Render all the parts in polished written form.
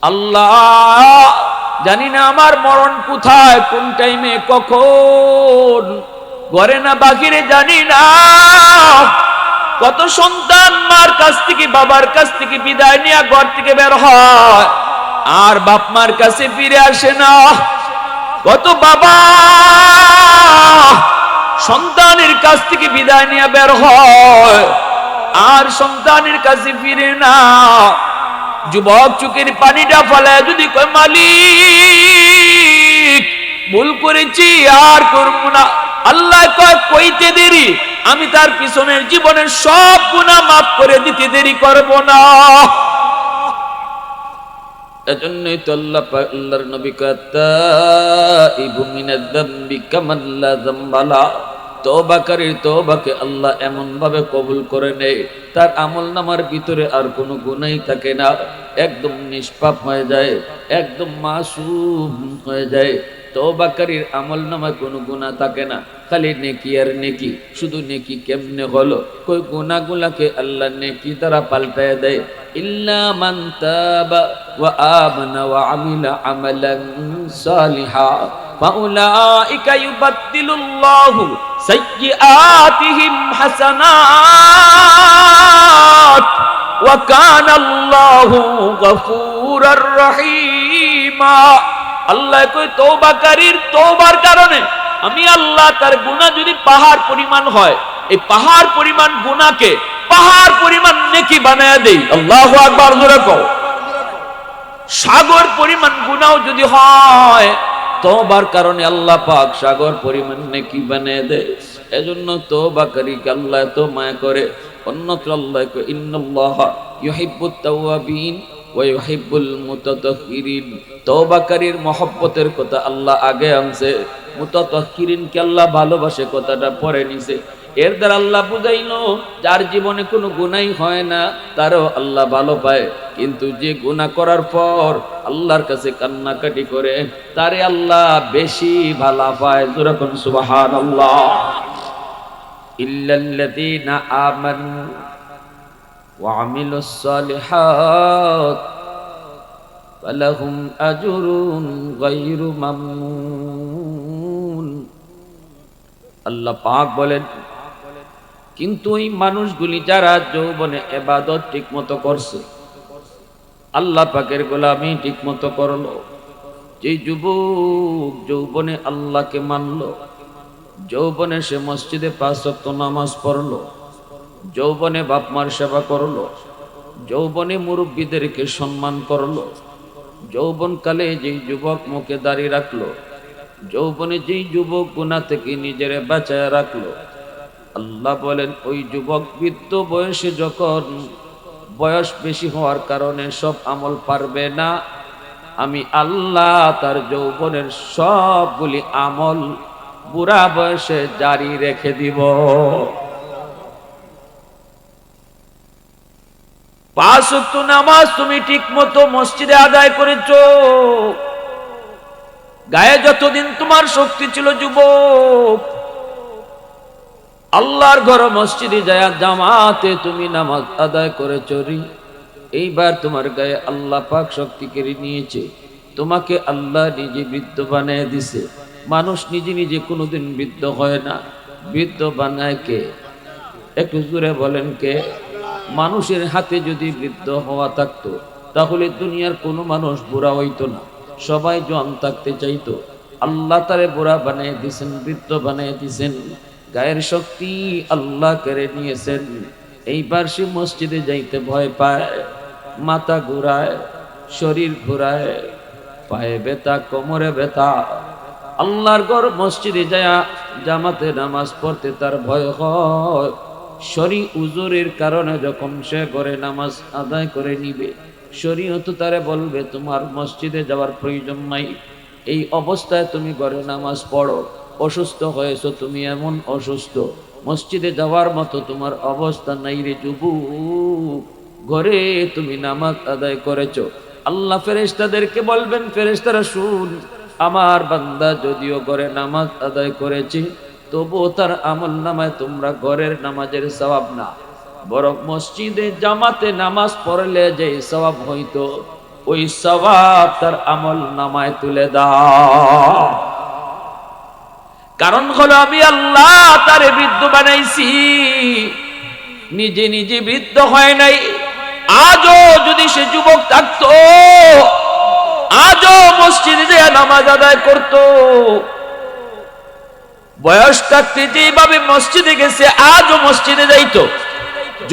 আল্লাহ, জানি না আমার মরণ কোথায়, কোন টাইমে, কখন, ঘরে না বাহিরে জানি না। কত সন্তান মার কাছ থেকে, বাবার কাছ থেকে বিদায় নিয়ে ঘর থেকে বের হয়, আর বাপ মার কাছে ফিরে আসে না। কত বাবা সন্তানের কাছ থেকে বিদায় নিয়ে বের হয়, আর সন্তানের কাছে ফিরে না। যুবক চোখের পানিটা ফেলায় যদি কয়, মালিক ভুল করেছি, আর করব না, আল্লাহ কয় কইতে দেরি, আমি তার পিছনের জীবনের সব গুনাহ মাফ করে দিতে দেরি করব না। এজন্যই তো আল্লাহর নবী কয়, তাইবু মিনাজ যামবি কামান লা যামবালা। তওবাকারীর তওবাকে আল্লাহ এমন ভাবে কবুল করে নেয়, তার আমলনামার ভিতরে আর কোনো গুনাহই থাকে না, একদম নিষ্পাপ হয়ে যায়, একদম মাসুম হয়ে যায়। তওবাকারীর আমলনামায় কোনো গুনাহ থাকে না, খালি নেকি আর নেকি। শুধু নেকি কেমনে হলো? কই গুনাহগুলোকে আল্লাহ নেকি দ্বারা পাল্টায় দেয়। ইল্লা মান তাবা ওয়া আমানা ওয়া আমিলা আমালান সালিহা ফাউলাইকা ইউবাদদিলুল্লাহু সাইয়্যাতিহিম হাসানাত ওয়া কানাল্লাহু গফুরার রহিমা। আল্লাহ কই তওবাকারীর তওবার কারণে আমি আল্লাহ তার গুনাহ যদি পাহাড় পরিমাণ হয়, এই পাহাড় পরিমাণ গুনাহকে পাহাড় পরিমাণ নেকি বানায়া দেই। আল্লাহু আকবার, জোরে কও। সাগর পরিমাণ গুনাহ যদি হয়, তওবার কারণে আল্লাহ পাক সাগর পরিমাণ নেকি বানায়া দেয়। এজন্য তওবাকারীকে আল্লাহ এত মায়া করে। অন্যত্র আল্লাহ কয়, ইন্নাল্লাহা ইউহিব্বুত তাওয়াবিন ওয়া ইউহিব্বুল মুতাতাহহিরিন। তওবাকারীর মহব্বতের কথা আল্লাহ আগে আনছে, মুতাতাহহিরিনকে আল্লাহ ভালোবাসে কথাটা পরে নিছে। এর দ্বারা আল্লাহ বুঝাইল, যার জীবনে কোনো গুনাহই হয় না তারও আল্লাহ ভালো পায়, কিন্তু যে গুনাহ করার পর আল্লাহর কাছে কান্নাকাটি করে তারে আল্লাহ বেশি ভালো পায়। যেরকম সুবহানাল্লাহ। ইল্লাল্লাযীনা আমানু ওয়া আমিলুস সালিহাত ফালাহুম আজরুন গায়রু মামনুন। আল্লাহ পাক বলেন, কিন্তু এই মানুষগুলি যারা যৌবনে ইবাদত ঠিকমতো করছে, আল্লাহ পাকের গোলামি ঠিকমতো করলো, যে যুবক যৌবনে আল্লাহকে মানলো, যৌবনে সে মসজিদে 5 ওয়াক্ত নামাজ পড়লো, যৌবনে বাপ মার সেবা করলো, যৌবনে মুরব্বীদেরকে সম্মান করলো, যৌবনকালে যেই যুবক মুখে দাড়ি রাখলো, যৌবনে যেই যুবক গুনাহ থেকে নিজেরে বাঁচায় রাখলো, আল্লাহ বলেন ওই যুবক বৃদ্ধ বয়সে যখন বয়স বেশি হওয়ার কারণে সব আমল পারবে না, আমি আল্লাহ তার যৌবনের সবগুলি আমল বুড়া বয়সে জারি রেখে দিব। 5 ওয়াক্ত নামাজ তুমি ঠিক মতো মসজিদে আদায় করেছো, গায়ে যতদিন তোমার শক্তি ছিল যুবক, আল্লাহর ঘর মসজিদে যায় জামাতে তুমি নামাজ আদায় করেছো, এইবার তোমার গায়ে আল্লাহ পাক শক্তি কেড়ে নিয়েছে, তোমাকে আল্লাহ নিজে বৃদ্ধ বানিয়ে দিছে। মানুষ নিজে নিজে কোনোদিন বৃদ্ধ হয় না, বৃদ্ধ বানায় কে? একটু জোরে বলেন কে? মানুষের হাতে যদি বৃদ্ধ হওয়া থাকতো তাহলে দুনিয়ার কোনো মানুষ বুড়া হইতো না, সবাই জোয়ান থাকতে চাইতো। আল্লাহ তারে বুড়া বানিয়ে দিয়েছেন, বৃদ্ধ বানিয়ে দিয়েছেন, গায়ের শক্তি আল্লাহ কেড়ে নিয়েছেন। এইবার সে মসজিদে যাইতে ভয় পায়, মাথা ঘুরায়, শরীর ঘুরায়, পায়ে ব্যথা, কোমরে ব্যথা। আল্লাহর ঘর মসজিদে যায় জামাতে নামাজ পড়তে তার ভয় হয়। শরী উজুরের কারণে যখন সে ঘরে নামাজ আদায় করে নিবে, শরীয়ত তারে বলবে তোমার মসজিদে যাওয়ার প্রয়োজন নাই, এই অবস্থায় তুমি ঘরে নামাজ পড়ো। অসুস্থ হয়েছো তুমি, এমন অসুস্থ, মসজিদে যাওয়ার মতো তোমার অবস্থা নাই রে যুবক, ঘরে তুমি নামাজ আদায় করেছো। আল্লাহ ফেরেশতাদেরকে বলবেন, ফেরেশতারা শুন, আমার বান্দা যদিও ঘরে নামাজ আদায় করেছে, তবুও তার আমল নামায় তোমরা ঘরের নামাজের সওয়াব না, বরং মসজিদে জামাতে নামাজ পড়লে যে সওয়াব হইতো ওই সওয়াব তার আমল নামায় তুলে দাও। কারণ হলো আমি আল্লাহ তারে বৃদ্ধ বানাইছি, নিজে নিজে বৃদ্ধ হয় নাই। আজও যদি সে যুবক থাকতো, আজও মসজিদে যে নামাজ আদায় করত, বয়স থাকতে যেভাবে মসজিদে গেছে আজও মসজিদে যাইতো।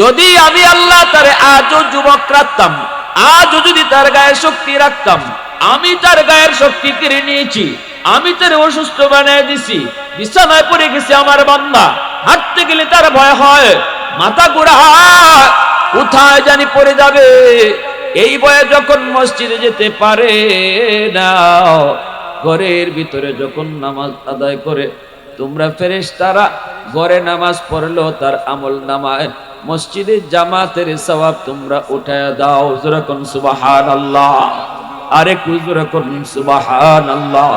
যদি আমি আল্লাহ তারে আজও যুবক রাখতাম, আজও যদি তার গায়ে শক্তি রাখতাম, আমি তার গায়ের শক্তি কেড়ে নিয়েছি, আমি তার অসুস্থ বানিয়ে দিছি, বিছানায় পড়ে গেছে আমার বান্দা, হাঁটতে গেলে তার ভয় হয়, মাথা ঘোরা, কোথায় জানি পড়ে যাবে, এই ভয়ে যখন মসজিদে যেতে পারে না, ঘরের ভিতরে যখন নামাজ আদায় করে, তোমরা ফেরেশতারা ঘরে নামাজ পড়লো তার আমল নামায় মসজিদে জামাতের সওয়াব তোমরা উঠায়া দাও। যখন সুবহানাল্লাহ, আরে যখন সুবহানাল্লাহ।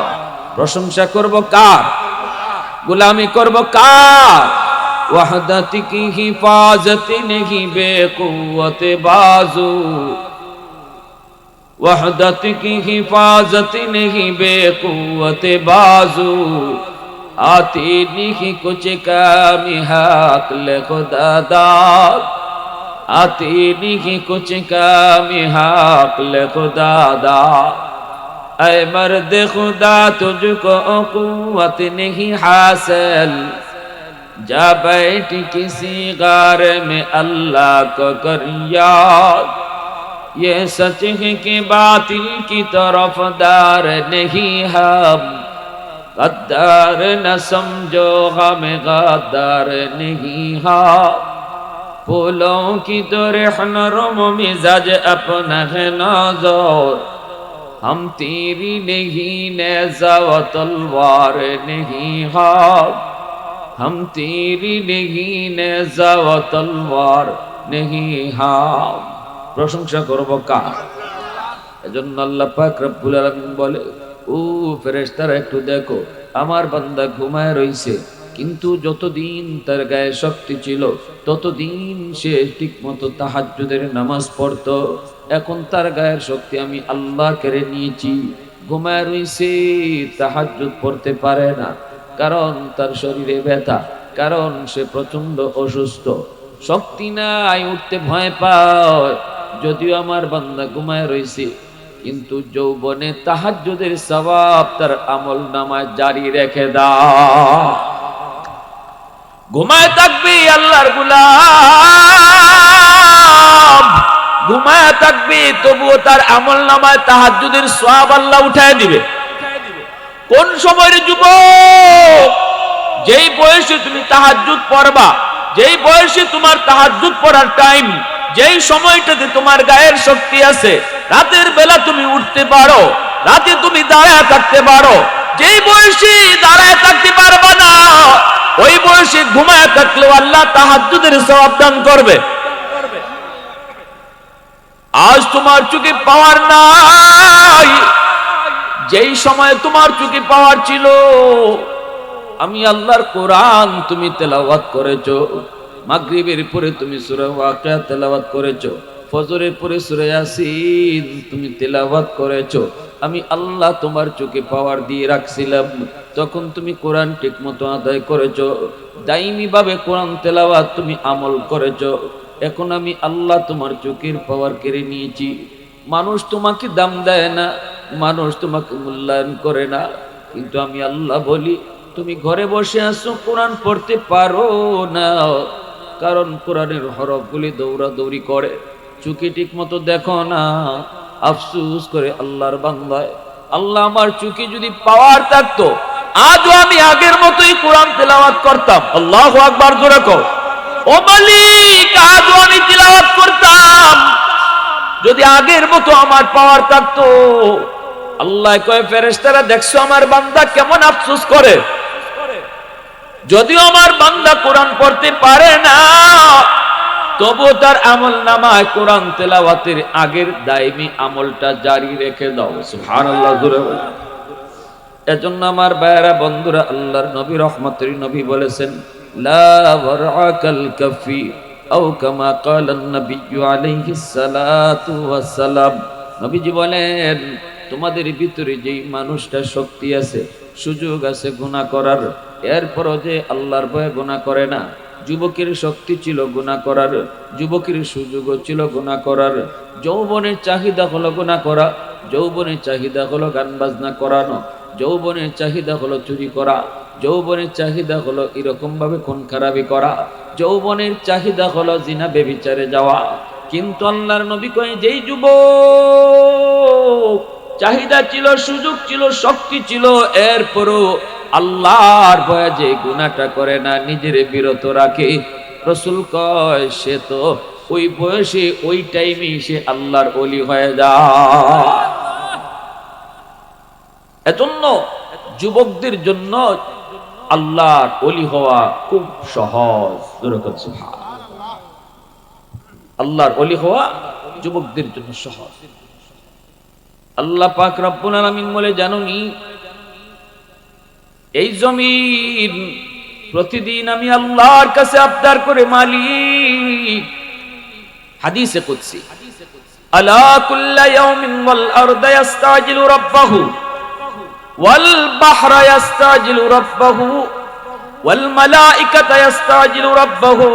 প্রশংসা করব কার? গোলামি করব কার? ওয়াহদাতি কি হিফাজতি নেহি বেকুওয়াতে বাজু, ওয়াহদাতি কি হিফাজতি নেহি বেকুওয়াতে বাজু, आती नहीं कुछ कामी हक ले खुदा दाद, आती नहीं कुछ कामी हक ले खुदा दाद। ऐ मर्द खुदा तुझको कुव्वत नहीं हासिल, जा बैठ किसी गार में अल्लाह को कर याद। ये सच है कि बातिल की तरफदार नहीं हम, गद्दार न समझो गम गद्दार नहीं हा। फूलों की तरह नरम मिजाज अपना है नाज़ुर, हम तेरी नहीं नेज़ा व तलवार नहीं हा, हम तेरी नहीं नेज़ा व तलवार नहीं हा। প্রশংসা করব কার? এজন্য আল্লাহ পাক রব্বুল আলামিন বলে, ও ফেরেশতারা একটু দেখো, আমার বান্দা ঘুমায় রইছে, কিন্তু যতদিন তার গায়ে শক্তি ছিল ততদিন সে ঠিকমতো তাহাজ্জুদের নামাজ পড়তো। এখন তার গায়ের শক্তি আমি আল্লাহ কেড়ে নিয়েছি, ঘুমায় রইছে, তাহাজ্জুদ পড়তে পারে না, কারণ তার শরীরে ব্যথা, কারণ সে প্রচন্ড অসুস্থ, শক্তি নাই, উঠতে ভয় পায়। যদিও আমার বান্দা ঘুমায় রইছে, কিন্তু যৌবনে তাহাজ্জুদের সওয়াব তার আমল নামায় জারি রেখে দাও। ঘুমায় থাকবি আল্লাহর গোলাম, ঘুমায় থাকবি, তবুও তার আমল নামায় তাহাজ্জুদের সওয়াব আল্লাহ উঠায় দিবে। কোন সময়ের যুবক? যেই বয়সে তুমি তাহাজ্জুদ পড়বা, যেই বয়সে তোমার তাহাজ্জুদ পড়ার টাইম, যেই সময়টাতে তোমার গায়ের শক্তি আছে, রাতের বেলা তুমি উঠতে পারো, রাতে তুমি দাঁড়ায় থাকতে পারো, যেই বয়সে দাঁড়ায় থাকতে পারবা না, ওই বয়সে ঘুমায় থাকলেও আল্লাহ তাহাজ্জুদের সওয়াব দান করবে। আজ তোমার চোখে পাওয়ার নাই, যেই সময় তোমার চোখে পাওয়ার ছিল, আমি আল্লাহর কোরআন তুমি তেলাওয়াত করেছো, মাগরিবের পরে তুমি সূরা ওয়াকিয়া তেলাওয়াত করেছো, ফজরের পরে সূরা ইয়াসিন তুমি তেলাওয়াত করেছো, আমি আল্লাহ তোমার চোখে পাওয়ার দিয়ে রাখছিলাম, তখন তুমি কোরআন ঠিকমতো আদায় করেছো, দাইমি ভাবে কোরআন তেলাওয়াত তুমি আমল করেছো। এখন আমি আল্লাহ তোমার চোখের পাওয়ার কেড়ে নিয়েছি। মানুষ তোমাকে দাম দেয় না, মানুষ তোমাকে মূল্যায়ন করে না, কিন্তু আমি আল্লাহ বলি, তুমি ঘরে বসে আছো, কোরআন পড়তে পারো না, কারণ কোরআনের হরফগুলি দৌড়াদৌড়ি করে, চোখে ঠিক মতো দেখো না। আফসুস করে আল্লাহর বান্দায়, আল্লাহ আমার চোখে যদি পাওয়ার থাকতো, আজও আমি আগের মতোই কোরআন তেলাওয়াত করতাম। আল্লাহু আকবার জোরে কও। ও মালিক, আজও আমি তেলাওয়াত করতাম যদি আগের মতো আমার পাওয়ার থাকতো। আল্লাহ কয়, ফেরেশতারা দেখছো আমার বান্দা কেমন আফসোস করে, যদিও আমার বান্দা কোরআন পড়তে পারে না, তবু তার আমল নামায় কোরআন তেলাওয়াতের আগের দায়মি আমলটা জারি রেখে দাও। সুবহানাল্লাহ জোরে বলো। এজন্য আমার ভাইয়েরা, বন্ধুরা, আল্লাহর নবী রহমতের নবী বলেছেন, লা ওয়ারআকাল কাফি আও কামা ক্বালান নবী আলাইহিস সালাতু ওয়াস সালাম, নবীজি বলেন, তোমাদের ভিতরে যেই মানুষটা শক্তি আছে, সুযোগ আছে গুনাহ করার, এরপরও যে আল্লাহর ভয়ে গুনাহ করে না। যুবকের শক্তি ছিল গুনাহ করার, যুবকের সুযোগও ছিল গুনাহ করার। যৌবনের চাহিদা হলো গুনাহ করা, যৌবনের চাহিদা হলো গান বাজনা করানো, যৌবনের চাহিদা হলো চুরি করা, যৌবনের চাহিদা হলো এরকম ভাবে খুন খারাপি করা, যৌবনের চাহিদা হলো জিনা বেবিচারে যাওয়া। কিন্তু আল্লাহর নবী কয়, যেই যুবক চাহিদা ছিল, সুযোগ ছিল, শক্তি ছিল, এরপরও আল্লাহর ভয়ে যে গুনাহটা করে না, নিজের বিরত রাখে, রাসূল কয় সে তো ওই বয়সে ওই টাইমে সে আল্লাহর ওলি হয়ে যায়। এজন্য যুবকদের জন্য আল্লাহর ওলি হওয়া খুব সহজ। আল্লাহর ওলি হওয়া যুবকদের জন্য সহজ। আল্লাহ পাক রব্বুল আলামিন বলে, জানোনি এই জমিন প্রতিদিন আমি আল্লাহর কাছে আবদার করে, মালিক, হাদিসে কুদসি, আলা কুল্লা ইয়াউমিন ওয়াল আরদা ইস্তাজিলু রাব্বাহু ওয়াল বাহরা ইস্তাজিলু রাব্বাহু ওয়াল মালাইকাতু ইস্তাজিলু রাব্বাহু।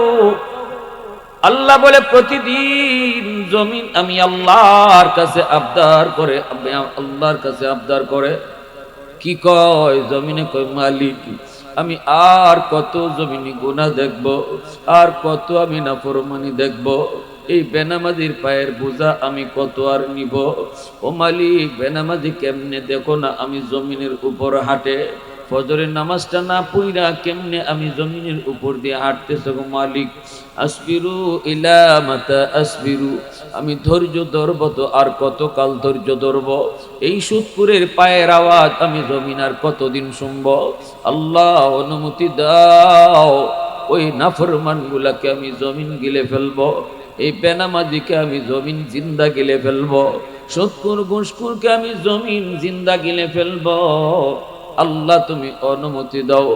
আল্লাহ বলে, প্রতিদিন জমিন আমি আল্লাহর কাছে আবদার করে, আমি আল্লাহর কাছে আবদার করে। কি কয় জমিনে? কয়, মালিক, আমি আর কত জমিনে গুনাহ দেখব, আর কত আমি নাফরমানি দেখব, এই বেনামাজির পায়ের বোঝা আমি কত আর নিব। ও মালিক, বেনামাজি কেমনে দেখো না আমি জমিনের উপর হাঁটে, ফজরের নামাজটা না পড়া কেমনে আমি জমিনের উপর দিয়ে হাঁটতেছে গো মালিক। আসবিরু ইলা মাতা আসবিরু, আমি ধৈর্য ধরব তো আর কতকাল ধৈর্য ধরব? এই সুদপুরের পায়ের আওয়াজ আমি জমিন আর কতদিন শুনব? আল্লাহ অনুমতি দাও, ওই নাফরমান গুলাকে আমি জমিন গিলে ফেলবো, এই বেনামাজিকে আমি জমিন জিন্দা গিলে ফেলবো, সুদপুর ঘুষখোরকে আমি জমিন জিন্দা গিলে ফেলবো। আল্লাহ তুমি অনুমতি দাও।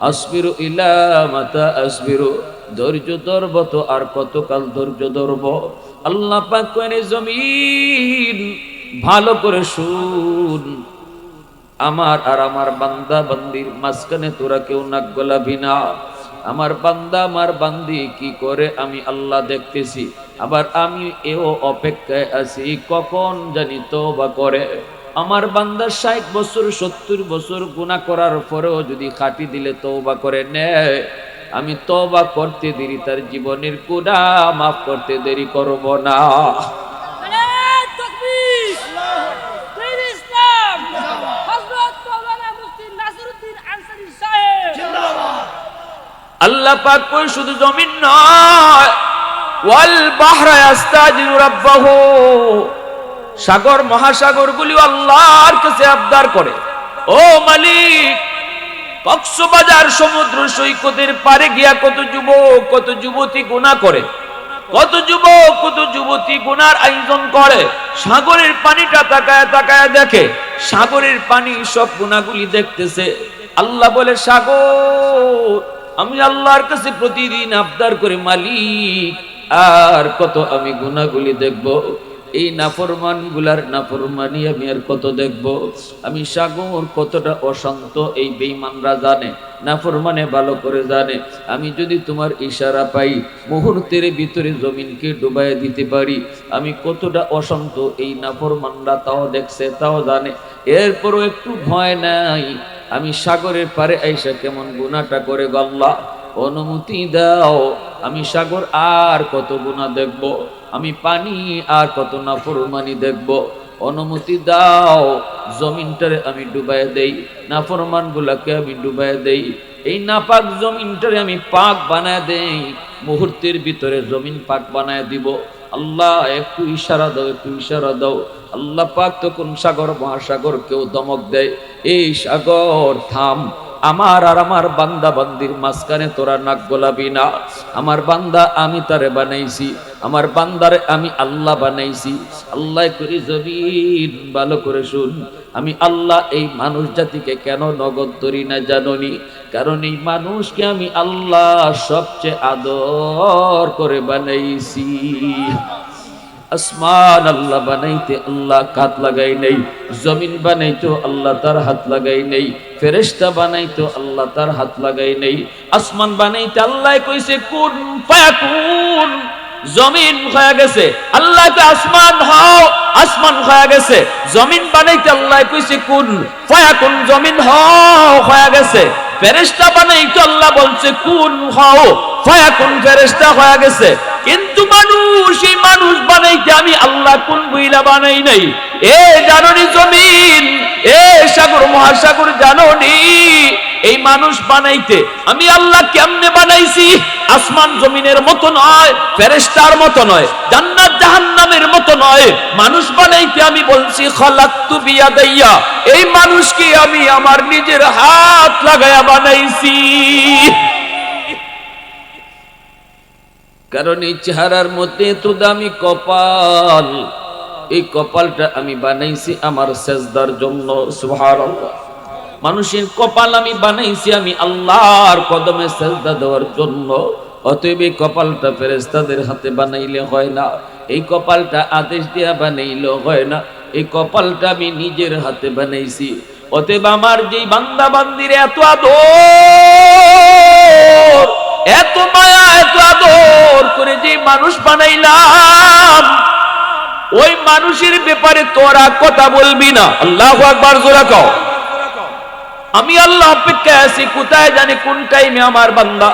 আসবিরু ইলা মাতা আসবিরু, ধৈর্য ধরব তো আর কতকাল ধৈর্য ধরব? আল্লাহ পাক কয়, জমিন ভালো করে শুন, আমার আর আমার বান্দা বান্দির মাঝখানে তোরা কেউ নাক গলাবি না। আমার বান্দা আমার বান্দি কি করে আমি আল্লাহ দেখতেছি, আবার আমি এও অপেক্ষায় আছি কখন জানি তওবা করে। আমার বান্দা 60 বছর 70 বছর গুনাহ করার পরেও যদি খাঁটি দিলে তওবা করে নেয়, আমি তওবা করতে দেরি, তার জীবনের গুনাহ মাফ করতে দেরি করব না। আল্লাহ পাক কই, শুধু জমিন নয়, ওয়াল বাহরা ইস্তাজিলু রাব্বাহু, সাগর মহাসাগর গুলি আল্লাহর কাছে আবদার করে, ও মালিক, কক্সবাজার সমুদ্র সৈকতের পারে গিয়া কত যুবক কত যুবতী গুনাহ করে, কত যুবক কত যুবতী গুনার আয়োজন করে, সাগরের পানিটা তাকায় তাকায় দেখে, সাগরের পানি সব গুনাহগুলি দেখতেছে। আল্লাহ বলে, সাগর আমি আল্লাহর কাছে প্রতিদিন আবদার করে, মালিক আর কত আমি গুনাহগুলি দেখব, এই নাফরমান গুলার নাফরমানি আমি আর কত দেখব? আমি সাগর কতটা অশান্ত এই বেঈমানরা জানে, নাফরমানে ভালো করে জানে। আমি যদি তোমার ইশারা পাই, মুহূর্তের ভিতরে জমিনকে ডুবাই দিতে পারি। আমি কতটা অশান্ত এই নাফরমানরা তাও দেখছে, তাও জানে, এরপরও একটু ভয় নাই। আমি সাগরের পারে আইসা কেমন গুনাহটা করে গো আল্লাহ, অনুমতি দাও। আমি সাগর আর কত গুনাহ দেখব, আমি পানি আর কত নাফরমানি দেখব, অনুমতি দাও। জমিনটারে আমি ডুবাইয়া দেই, নাফরমান গুলাকে আমি ডুবাইয়া দেই, এই নাপাক জমিনটারে আমি পাক বানায় দেই, মুহূর্তের ভিতরে জমিন পাক বানায় দিব। আল্লাহ একটু ইশারা দাও, একটু ইশারা দাও। আল্লাহ পাক তখন সাগর মহাসাগর কেউ দমক দেয়, এই সাগর থাম, আমার আর আমার বান্দা বান্দির মাঝখানে তোরা নাক গোলাবি না। আমার বান্দা আমি তারে বানাইছি, আমার বান্দারে আমি আল্লাহ বানাইছি। আল্লাহ করি জমিন ভালো করে শুন, আমি আল্লাহ এই মানুষ জাতিকে কেন নগদ ধরি না জাননি? কারণ এই মানুষকে আমি আল্লাহ সবচেয়ে আদর করে বানাইছি। আসমান আল্লাহ বানাইতে আল্লাহ হাত লাগাই নেই, জমিন বানাইতো আল্লাহ তার হাত লাগাই নেই, ফেরেশতা বানাইতো আল্লাহ তার হাত লাগাই নেই। আসমান বানাইতে আল্লাহ কইছে কুন ফায়াকুন, জমিন হয়ে গেছে, আল্লাহ কে আসমান হও, আসমান হয়ে গেছে। জমিন বানাইতে আল্লাহ কইছে কুন ফায়াকুন, জমিন হও, হয়ে গেছে। ফেরেশতা বানাইতে আল্লাহ বলছে কুন হও ফায়াকুন, ফেরেশতা হয়ে গেছে। কিন্তু মানুষ, এই মানুষ বানাইতে আমি আল্লাহ কোন বইলা বানাই নাই। এ জাননি জমিন, এ সাগর মহাসাগর জাননি, এই মানুষ বানাইতে আমি আল্লাহ কেমনে বানাইছি? আসমান জমিনের মতো নয়, ফেরেশতার মতো নয়, জান্নাত জাহান্নামের মতো নয়। মানুষ বানাইতে আমি বলছি খালাকতু বিয়াদাইয়া, এই মানুষকে আমি আমার নিজের হাত লাগায়া বানাইছি। কারণ এই চেহারার মধ্যে তো দামি কপাল, এই কপালটা আমি বানাইছি আমার সেজদার জন্য। সুবহানাল্লাহ। মানুষের কপাল আমি বানাইছি আমি আল্লাহর কদমে সেজদা দেওয়ার জন্য। অতএব এই কপালটা ফেরেশতাদের হাতে বানাইলে হয় না, এই কপালটা আদেশ দিয়া বানাইলে হয় না, এই কপালটা আমি নিজের হাতে বানাইছি। অতএব আমার যেই বান্দা বান্দির এত আদর, এত মায়া, এত আদর করে যে মানুষ বানাইলাম, ওই মানুষের ব্যাপারে তোরা কথা বলবি না। আল্লাহু আকবার, জোরে কও। আমি আল্লাহ অপেক্ষায় আছি, কোথায় জানি কোন টাইমে আমার বান্দা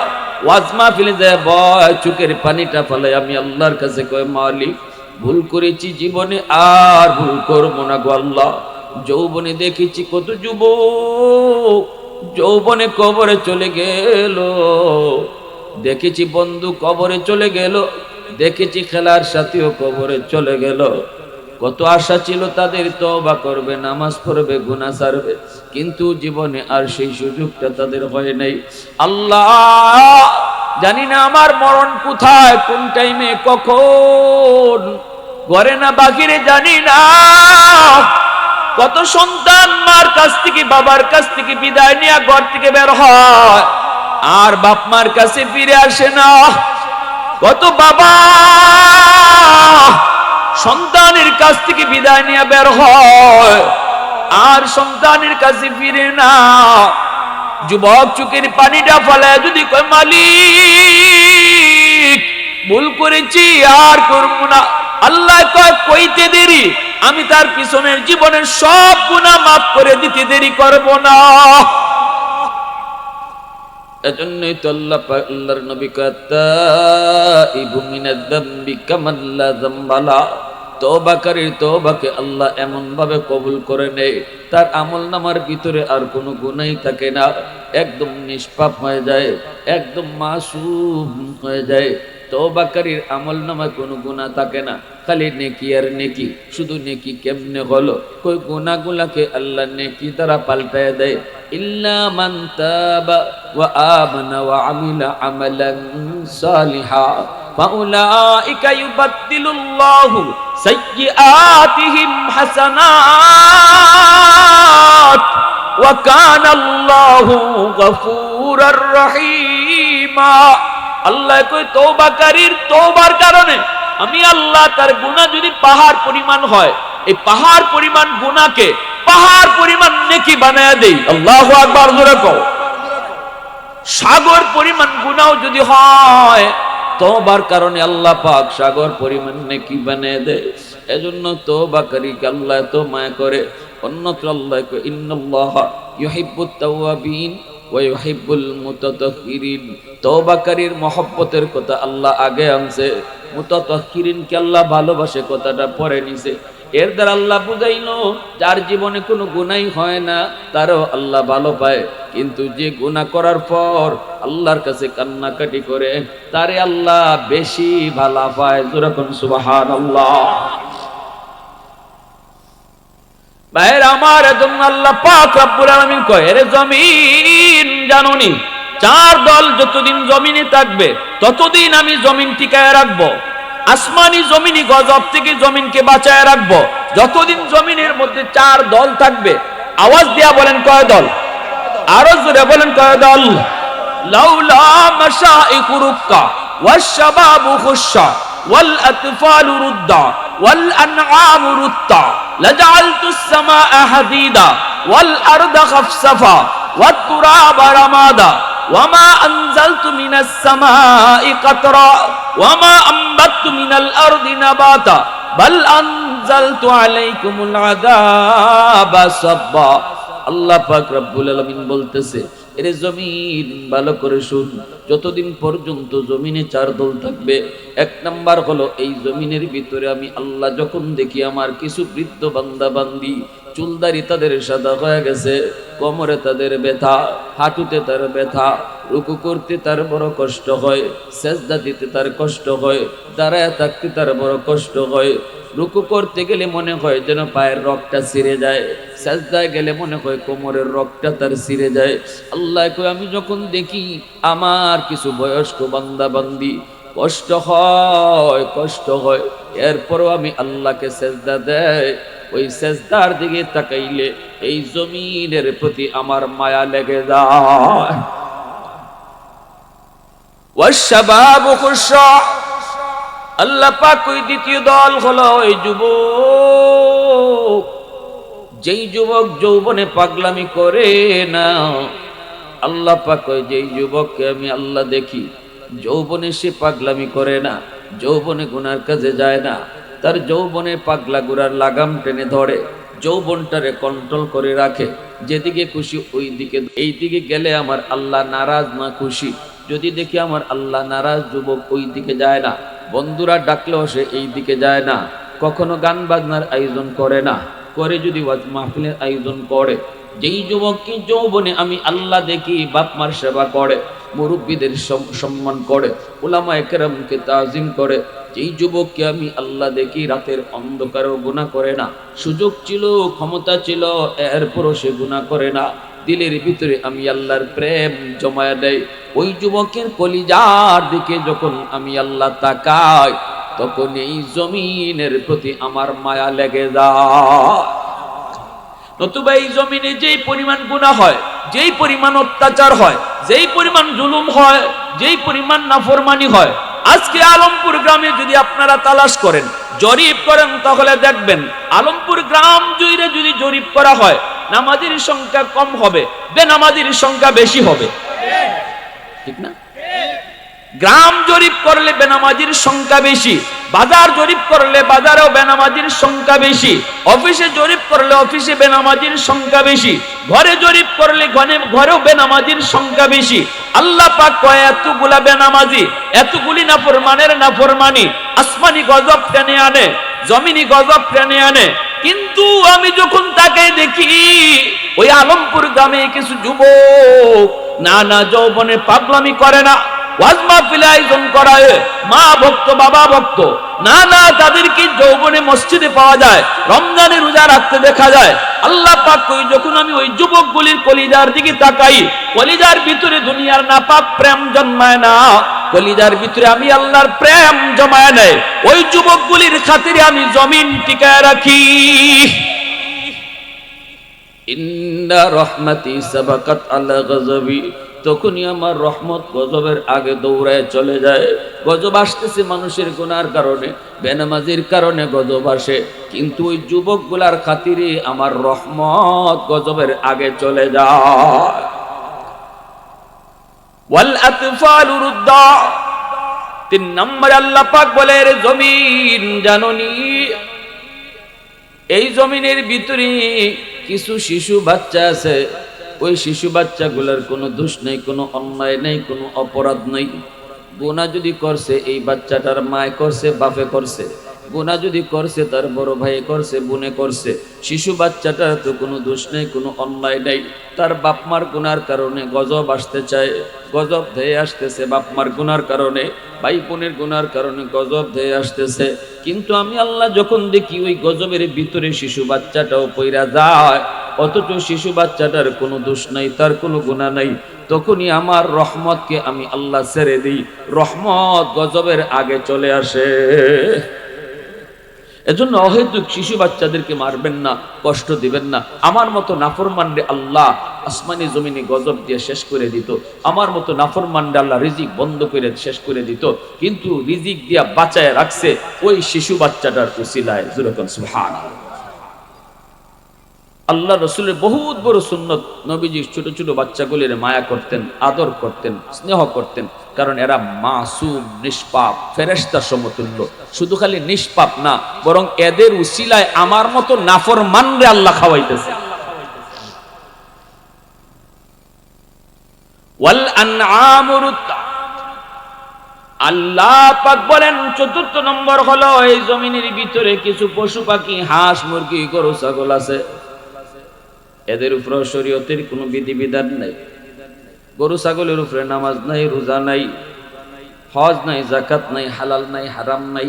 ওয়াজ মাহফিলে যায় বয়, চোখের পানিটা ফেলে, আমি আল্লাহর কাছে কয় মালিক ভুল করেছি জীবনে, আর ভুল করব না গো আল্লাহ। যৌবনে দেখেছি কত যুবক যৌবনে কবরে চলে গেল, দেখেছি বন্ধু কবরে চলে গেল, দেখেছি খেলার সাথীও কবরে চলে গেল। কত আশা ছিল তাদের তওবা করবে, নামাজ পড়বে, গুনাহ ছাড়বে, কিন্তু জীবনে আর সেই সুযোগটা তাদের হয় নাই। আল্লাহ জানি না আমার মরণ কোথায়, কোন টাইমে, কখন, ঘরে না বাহিরে জানি না। কত সন্তান মার কাছ থেকে, বাবার কাছ থেকে বিদায় নিয়ে ঘর থেকে বের হয়, আর বাপ মার কাছে ফিরে আসে না। কত বাবা সন্তানের কাছ থেকে বিদায় নিয়ে বের হয়, আর সন্তানের কাছে ফিরে না। যুবক চোখের পানিটা ফেলায় যদি কয় মালিক ভুল করেছি, আর করব না, আল্লাহ কয় কইতে দেরি, আমি তার পিছনের জীবনের সব গুনাহ মাফ করে দিতে দেরি করব না। এজন্যই তো আল্লাহর নবী কয় তাইবু মিনাদ যামবি কামান লা যামবালা, তওবাকারীর তওবাকে আল্লাহ এমন ভাবে কবুল করে নেয়, তার আমলনামার ভিতরে আর কোনো গুনাহই থাকে না, একদম নিষ্পাপ হয়ে যায়, একদম মাসুম হয়ে যায়। তওবাকারীর আমলনামায় কোনো গুনাহ থাকে না, খালি নেকি আর নেকি। শুধু নেকি কেমনে হলো? কই গুনাহগুলোকে আল্লাহ নেকি দ্বারা পাল্টায় দেয়। ইল্লা মান তাবা ওয়া আমানা ওয়া আমিলা আমালান সালিহা ফাউলাইকা ইউবাদদিলুল্লাহু সাইয়্যাতিহিম হাসানাত ওয়া কানাল্লাহু গফুরার রহিমা। আল্লাহ কই তওবাকারীর তওবার কারণে আমি আল্লাহ তার গুনাহ যদি পাহাড় পরিমাণ হয়, এই পাহাড় পরিমাণ গুনাহকে পাহাড় পরিমাণ নেকি বানায়া দেই। আল্লাহু আকবার, জোরে কও। সাগর পরিমাণ গুনাহ যদি হয়, তওবার কারণে আল্লাহ পাক সাগর পরিমাণ নেকি বানায়া দেয়। এজন্য তওবাকারীকে আল্লাহ এত মায়া করে। অন্যত্র আল্লাহ কয় ইন্নাল্লাহা ইউহিব্বুত তাওয়াবিন ওয়া ইউহিব্বুল মুতাতাহহিরিন। তওবাকারীর মহব্বতের কথা আল্লাহ আগে আনছে, মুতাতাহহিরিনকে আল্লাহ ভালোবাসে কথাটা পরে নিছে। এর দ্বারা আল্লাহ বুঝাইলো যার জীবনে কোনো গুনাহই হয় না তারও আল্লাহ ভালো পায়, কিন্তু যে গুনাহ করার পর আল্লাহর কাছে কান্নাকাটি করে তারে আল্লাহ বেশি ভালো পায়। যেরকম সুবহানাল্লাহ। ভাইয়ের আমার, এজন্য আল্লাহ পাক রব্বুল আলামিন কয়, এরে জমিন জানোনি, চার দল যতদিন জমিনে থাকবে ততদিন আমি জমিন টিকায় রাখবো। আসমানি জমিনি গজব থেকে জমিনকে বাঁচায় রাখবো। যতদিন জমিনের মধ্যে চার দল থাকবে, আওয়াজ দিয়া বলেন কয় দল? আরো জোরে বলেন কয় দল? লাউলা মাশাইখু রুক্কা ওয়াশ শাবাবু খুশা ওয়াল আতফালু রুদ্দা ওয়াল আনআমু রুত্তা লাজআলতুস সামাআ হাদিদা ওয়াল আরদা খাফসাফা ওয়াত তুরাবা রামাদা ওয়ামা আনজালতু মিনাস সামাই কাতরা ওয়ামা আমবাততু মিনাল আরদি নাবাতা বাল আনজালতু আলাইকুমুল আযাবা সাব্বা। আল্লাহ পাক রব্বুল আলামিন বলতেছে, এরে জমিন ভালো করে শুন, যতদিন পর্যন্ত জমিনে চার দল থাকবে, এক নাম্বার হলো এই জমিনের ভিতরে আমি আল্লাহ যখন দেখি আমার কিছু বৃদ্ধ বান্দা বান্দি চুলদারি তাদের সাদা হয়ে গেছে, কোমরে তাদের ব্যথা, হাঁটুতে তার ব্যথা, রুকু করতে তার বড় কষ্ট হয়, সেজদা দিতে তার কষ্ট হয়, দাঁড়ায় থাকতে তার বড় কষ্ট হয়, রুকু করতে গেলে মনে হয় যেন পায়ের রগটা ছিঁড়ে যায়, সাজদায় গেলে মনে হয় কোমরের রগটা তার ছিঁড়ে যায়। আল্লাহ কই আমি যখন দেখি আমার কিছু বয়স্ক বান্দা বান্দি কষ্ট হয়, এরপরও আমি আল্লাহকে সেজদা দেয়, ওই সেজদার দিকে তাকাইলে এই জমিনের প্রতি আমার মায়া লেগে যায়। ওয়াশবাবু খুশা, আল্লাহ পাক ওই দ্বিতীয় দল হলো ওই যুবক, যেই যুবক যৌবনে পাগলামি করে না। আল্লাহ পাক ওই যেই যুবককে আমি আল্লাহ দেখি যৌবনে সে পাগলামি করে না, যৌবনে গুনার কাজে যায় না, তার যৌবনে পাগলা গুড়ার লাগাম টেনে ধরে, যৌবনটারে কন্ট্রোল করে রাখে, যেদিকে খুশি ওই দিকে, এই দিকে গেলে আমার আল্লাহ নারাজ না খুশি। যদি দেখি আমার আল্লাহ নারাজ, যুবক ওই দিকে যায় না, বন্ধুরা ডাকলেও সে এই দিকে যায় না, কখনো গান বাজনার আয়োজন করে না, করে যদি ওয়াজ মাহফিলের আয়োজন করে। যেই যুবককে যৌবনে আমি আল্লাহ দেখি বাপ মার সেবা করে, মুরব্বীদের সম্মান করে, উলামায়ে কেরামকে তাজিম করে, যেই যুবককে আমি আল্লাহ দেখি রাতের অন্ধকারেও গুনাহ করে না, সুযোগ ছিল ক্ষমতা ছিল এরপরও সে গুনাহ করে না, দিলের ভিতরে আমি আল্লাহর প্রেম জমায়া দেয়, ওই যুবকের কলিজার দিকে যখন আমি আল্লাহ তাকাই, তখন এই জমিনের প্রতি আমার মায়া লেগে যায়। নতুবা এই জমিনে যেই পরিমাণ গুনাহ হয়, যেই পরিমাণ অত্যাচার হয়, যেই পরিমাণ জুলুম হয়, যেই পরিমাণ নাফরমানি হয়, আজকে আলমপুর গ্রামে যদি আপনারা তালাশ করেন, জরিপ করেন, তাহলে দেখবেন আলমপুর গ্রাম জুড়ে যদি জরিপ করা হয়, নামাজীর সংখ্যা কম হবে, বেনামাজীর সংখ্যা বেশি হবে, ঠিক না? গ্রাম জরিপ করলে বেনামাজির সংখ্যা বেশি, বাজার জরিপ করলে বাজারেও বেনামাজির সংখ্যা বেশি, অফিসে জরিপ করলে অফিসে বেনামাজির সংখ্যা বেশি, ঘরে জরিপ করলে ঘরেও বেনামাজির সংখ্যা বেশি। আল্লাহ পাক কয় এতগুলা বেনামাজি, এতগুলি নাফরমানের নাফরমানি আসমানি গজব টেনে আনে, জমিনি গজব টেনে আনে। কিন্তু আমি যখন তাকে দেখি ওই আলমপুর গ্রামে কিছু যুবক না যৌবনে পাগলামি করে না, ওয়াজ মাহফিল আয়োজন করায়, মা ভক্ত বাবা ভক্ত, না তাদেরকে যৌবনে মসজিদে পাওয়া যায়, রমজানে রোজা রাখতে দেখা যায়। আল্লাহ পাক কই যখন আমি ওই যুবকগুলির কলিজার দিকে তাকাই, কলিজার ভিতরে দুনিয়ার নাপাক প্রেম জন্মায় না, কলিজার ভিতরে আমি আল্লাহর প্রেম জমায় নেয়, ওই যুবকগুলির খাতিরে আমি জমিন টিকায় রাখি। ইন্না রহমতি সাবাকাত আলা গজবি, তখনই আমার রহমত গজবের আগে দৌড়ায় চলে যায়। গজব আসতেছে মানুষের গুনার কারণে, বেনামাজির কারণে গজব আসে, কিন্তু ওই যুবকগুলার খাতিরে আমার রহমত গজবের আগে চলে যায়। ওয়াল আতফালু রুদ্দা, 3 নম্বরে আল্লাহ পাক বলে, রে জমিন জাননি, এই জমিনের ভিতরে কিছু শিশু বাচ্চা আছে, ওই শিশু বাচ্চাগুলোর কোনো দোষ নেই, কোনো অন্যায় নেই, কোনো অপরাধ নেই। গুনাহ যদি করছে এই বাচ্চাটার মায় করছে, বাপে করছে, গুনাহ যদি করছে তার বড় ভাই করছে, বোনে করছে, শিশু বাচ্চাটার তো কোনো দোষ নেই, কোনো অন্যায় নেই, তার বাপ মার গুনার কারণে গজব আসতে চায়, গজব ধেয়ে আসতেছে, বাপ মার গুনার কারণে, ভাই বোনের গুনার কারণে গজব ধেয়ে আসতেছে। কিন্তু আমি আল্লাহ যখন দেখি ওই গজবের ভিতরে শিশু বাচ্চাটাও পইরা যায়, অথচ শিশু বাচ্চাটার কোনো দোষ নাই, তার কোনো গুনাহ নাই, তখনই আমার রহমতকে আমি আল্লাহ ছেড়ে দিই, রহমত গজবের আগে চলে আসে। এজন্য অহেতুক শিশু বাচ্চাদেরকে মারবেন না, কষ্ট দিবেন না। আমার মতো নাফরমানরে আল্লাহ আসমানি জমিনে গজব দিয়ে শেষ করে দিত, আমার মতো নাফরমানরে আল্লাহ রিজিক বন্ধ করে শেষ করে দিত, কিন্তু রিজিক দিয়া বাঁচায় রাখছে ওই শিশু বাচ্চাটার উসিলায়। যেরকম সুবহানাল্লাহ। আল্লাহ রসুলের বহুত বড় সুন্নত, নবীজি ছোট ছোট বাচ্চাগুলির মায়া করতেন, আদর করতেন, স্নেহ করতেন, কারণ এরা মাসুম, নিষ্পাপ, ফেরেশতা সমতুল্য। শুধু খালি নিষ্পাপ না, বরং এদের উসিলায় আমার মতো নাফরমানরে আল্লাহ খাওয়াইতেছে। ওয়াল আনআমু, আল্লাহ পাক বলেন চতুর্থ নম্বর হলো এই জমিনের ভিতরে কিছু পশু পাখি, হাঁস, মুরগি, গরু, ছাগল আছে, এদের উপরে শরীয়তের কোনো বিধিবিধান নাই। গরু ছাগলের উপরে নামাজ নাই, রোজা নাই, হজ নাই, যাকাত নাই, হালাল নাই, হারাম নাই।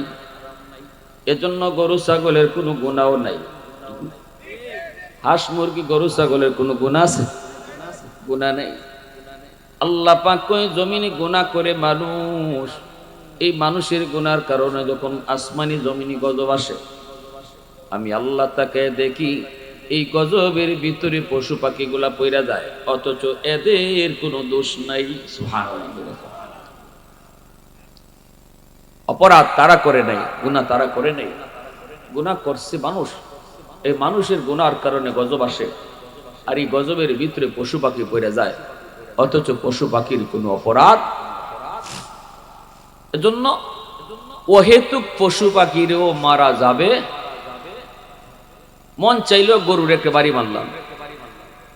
এজন্য গরু ছাগলের কোনো গুনাহও নাই। হাঁস, মুরগি, গরু, ছাগলের কোনো গুনাহ আছে? গুনাহ নেই। আল্লাহ পাক কই জমিনে গুনাহ করে মানুষ, এই মানুষের গুনার কারণে যখন আসমানি জমিনে গজব আসে, আমি আল্লাহ তাকে দেখি এই গজবের ভিতরে পশু পাখিগুলা পইরা যায়, অথচ এদের কোনো দোষ নাই। সুবহানাল্লাহ। অপরাধ তারা করে নাই, গুনাহ তারা করে নাই, গুনাহ করছে মানুষ। এই মানুষের গুনার কারণে গজব আসে, আর এই গজবের ভিতরে পশু পাখি পইরা যায়, অথচ পশু পাখির কোনো অপরাধ। এজন্য অহেতুক পশু পাখিরও মারা যাবে। মন চাইলো গরুর একটা বাড়ি মারলাম,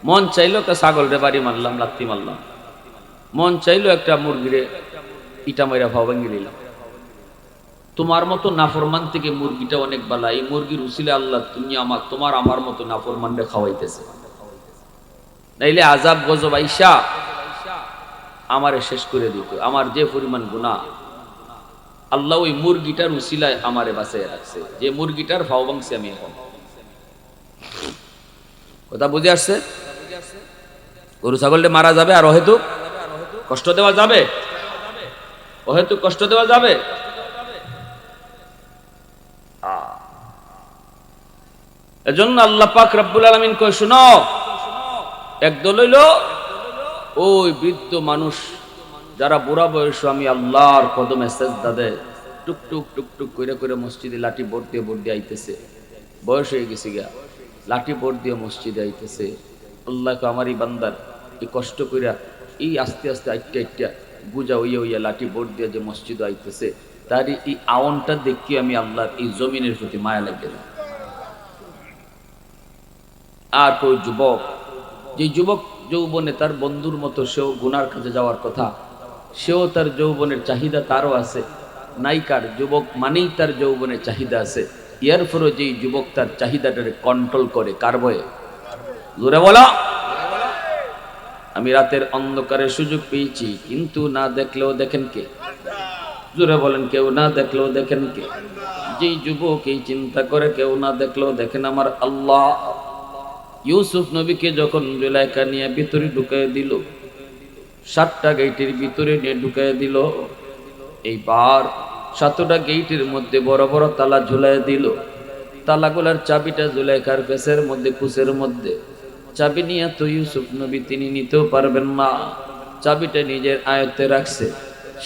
মন চাইলো একটা ছাগলের বাড়ি মারলাম, লাত্তি মারলাম, মন চাইলো একটা মুরগিরে ইটা মাইরা ভাও ভেঙে দিলাম। তোমার মতো নাফরমান থেকে মুরগিটা অনেক বালা। এই মুরগির উসিলে আল্লাহ তুমি তোমার আমার মতো নাফরমানরে খাওয়াইতেছে, নাইলে আযাব গজব আইসা আমারে শেষ করে দিত। আমার যে পরিমাণ গুনাহ, আল্লাহ ওই মুরগিটার উসিলায় আমারে বাঁচিয়ে রাখছে, যে মুরগিটার ভাও ভাঙছি আমি এখন। কথা বুঝে আসছে? গরু ছাগলটা মারা যাবে, আর অহেতুক কষ্ট দেওয়া যাবে? অহেতুক কষ্ট দেওয়া যাবে? এজন্য আল্লাহ পাক রব্বুল আলামিন কয়, শুনো, একদল হইল ওই বৃদ্ধ মানুষ যারা বুড়া বয়স, আমি আল্লাহর কদমে সেজদা দেয়, টুকটুক টুকটুক করে করে মসজিদে লাঠি বোর্ড দিয়ে আইতেছে। বয়স হয়ে গেছে গা, লাঠি বোর্ড দিয়ে মসজিদে আইতেছে। আল্লাহকে আমারই বান্দার এই কষ্ট কইরা এই আস্তে আস্তে আইটা বুঝা হইয়া লাঠি বোর্ড দিয়ে যে মসজিদে আইতেছে, তার এই আওয়ানটা দেখি আমি আল্লাহর এই জমিনের প্রতি মায়া লাগে। আর কই যুবক, যে যুবক যৌবনে তার বন্ধুর মতো সেও গুনার কাজে যাওয়ার কথা, সেও তার যৌবনের চাহিদা তারও আছে। নায়িকার যুবক মানেই তার যৌবনের চাহিদা আছে, এরপরও যেই যুবক তার চাহিদাটাকে কন্ট্রোল করে, কার ভয়ে? জোরে বলো। আমি রাতের অন্ধকারে সুযোগ পেয়েছি, কিন্তু না দেখলেও দেখেন কে? জোরে বলেন, কেউ না দেখলেও দেখেন কে? যেই যুবক এই চিন্তা করে কেউ না দেখলেও দেখেন আমার আল্লাহ। ইউসুফ নবীকে যখন জুলাইখা নিয়ে ভিতরে ঢুকায় দিল, 7টা গেটের ভিতরে নিয়ে ঢুকায় দিল, এইবার 7টা গেটের মধ্যে বড় বড় তালা ঝুলাই দিল। তালাগুলার চাবিটা জুলাইখার ফেসের মধ্যে, কুসের মধ্যে। চাবি নিয়ে তো ইউসুফ নবী তিনি নিতেও পারবেন না, চাবিটা নিজের আয়ত্তে রাখছে।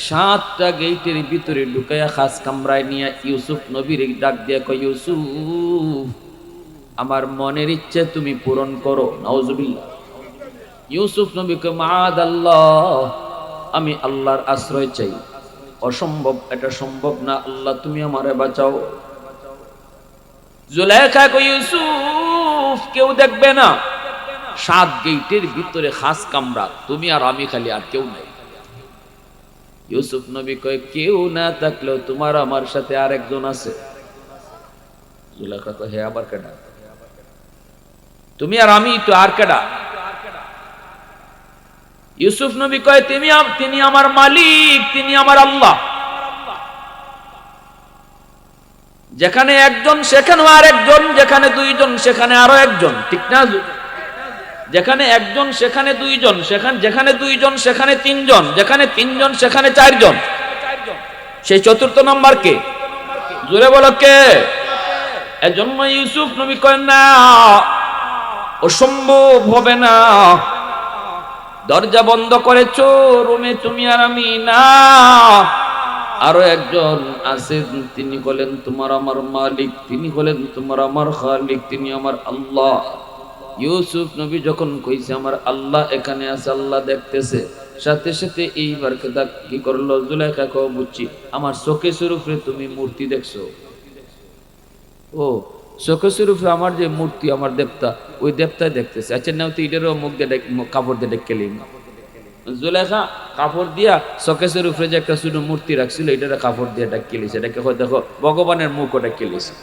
7টা গেটের ভিতরে ঢুকাইয়া খাস কামরায় নিয়ে ইউসুফ নবীর ডাক দিয়া কয়, ইউসুফ, আমার মনের ইচ্ছে তুমি পূরণ করো। নাউজুবিল্লাহ। ইউসুফ নবীকে, মাআদাল্লাহ, আমি আল্লাহর আশ্রয় চাই, অসম্ভব, এটা সম্ভব না, আল্লাহ তুমি আমারে বাঁচাও। জুলাইখা কই, ইউসুফ, কেউ দেখবে না, 7 গেটের ভিতরে খাস কামরা, তুমি আর আমি খালি, আর কেউ নাই। ইউসুফ নবী কয়, কেউ না থাকলেও তোমার আমার সাথে আর একজন আছে। জুলাইখা কয়, হে, আবার কেডা? তুমি আর আমি তো, আর কেডা? ইউসুফ নবী কয়, তিনি আমার মালিক, তিনি আমার আল্লাহ। যেখানে একজন সেখানে আর একজন, যেখানে 2 জন সেখানে আরো একজন, ঠিক না? যেখানে একজন সেখানে 2 জন, যেখানে 2 জন সেখানে 3 জন, যেখানে 3 জন সেখানে 4 জন। সেই চতুর্থ নম্বর কে? জোরে বলো কে? এজন্য ইউসুফ নবী কয় না, অসম্ভব হবে না। দরজা বন্ধ করেছো রুমে তুমি আর আমি না, আরো একজন আছেন, তিনি হলেন তোমার আমার মালিক, তিনি হলেন তোমার আমার খালিক, তিনি আমার আল্লাহ। ইউসুফ নবী যখন কইছে আমার আল্লাহ এখানে আছে, আল্লাহ দেখতেছে, সাথে সাথে এইবার কথা কি করলো, জুলাইখা কও বুঝছি আমার চোখে সুরুফে তুমি মূর্তি দেখছো। ও চোখে সুরুফে আমার যে মূর্তি, আমার দেবতা, ওই দেবতায় দেখতেছে। আচ্ছা নাও তো এটারও মুখ দিয়ে কাপড় দিয়ে ডেকে নিন। জুলাইখা কাপড় দিয়া চকেশের উপরে যে একটা ছোট মূর্তি রাখছিল, এটা কাপড় দিয়ে ডাকিয়ে লিছে, এটাকে দেখো ভগবানের মুখ ওটা কেলিছে।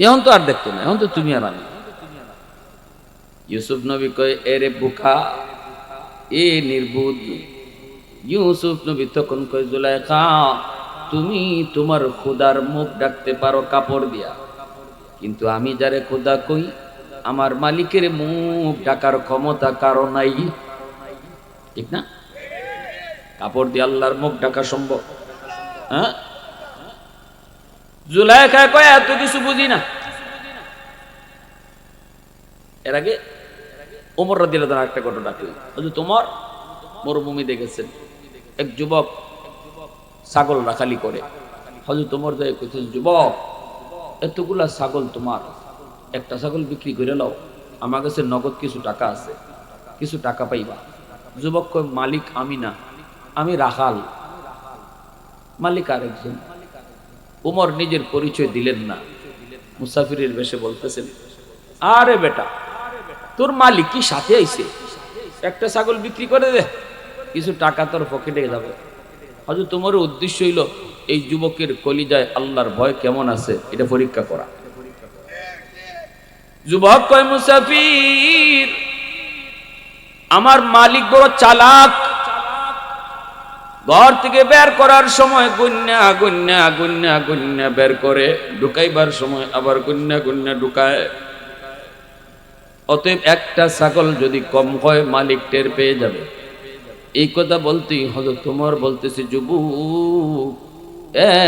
এখন তো আর দেখতো না, এখন তো তুমি আর আমি। ইউসুফ নবী কয় এরে বোকা, এ নির্বুধ। ইউসুফ নবী তখন কয় জুলাইখা তুমি তোমার খোদার মুখ ডাকতে পারো কাপড় দিয়া, কিন্তু আমি যারে খোদা কই আমার মালিকের মুখ ডাকার ক্ষমতা কারো নাই, ঠিক না? কাপড় দিয়ে আল্লাহর মুখ ডাকা সম্ভব? হ্যাঁ। জুলাইখা কয় এত কিছু বুঝি না। এর আগে ওমর রাদিয়াল্লাহু তাআলা একটা ঘটনা ডাকলেন, তোমার মরুভূমি দেখেছেন এক যুবক ছাগল রাখালি করে। হযরত ওমর যায় কইতেন, যুবক এতগুলা ছাগল তোমার, একটা ছাগল বিক্রি করে নাও, আমার কাছে নগদ কিছু টাকা আছে, কিছু টাকা পাইবা। যুবক কয় মালিক আমি না, আমি রাখাল, মালিক আরেকজন। ওমর নিজের পরিচয় দিলেন না, মুসাফিরের বেশে বলতেছেন, আরে বেটা তোর মালিক কি সাথে আইছে, একটা ছাগল বিক্রি করে দে, কিছু টাকা তোর পকেটে যাবে। হয়তো তোমার উদ্দেশ্য হইল এই যুবকের কলিজায় আল্লাহর ভয় কেমন আছে এটা পরীক্ষা করা। যুবক কয় মুসাফির আমার মালিক বড় চালাক, ঘর থেকে বের করার সময় গুন্না গুন্না গুন্না গুন্না বের করে, ঢুকাইবার সময় আবার গুন্না গুন্না ঢুকায়। অতএব একটা ছাগল যদি কম হয় মালিক টের পেয়ে যাবে। এই কথা বলতেই হযরত ওমর বলতেছে, যুবক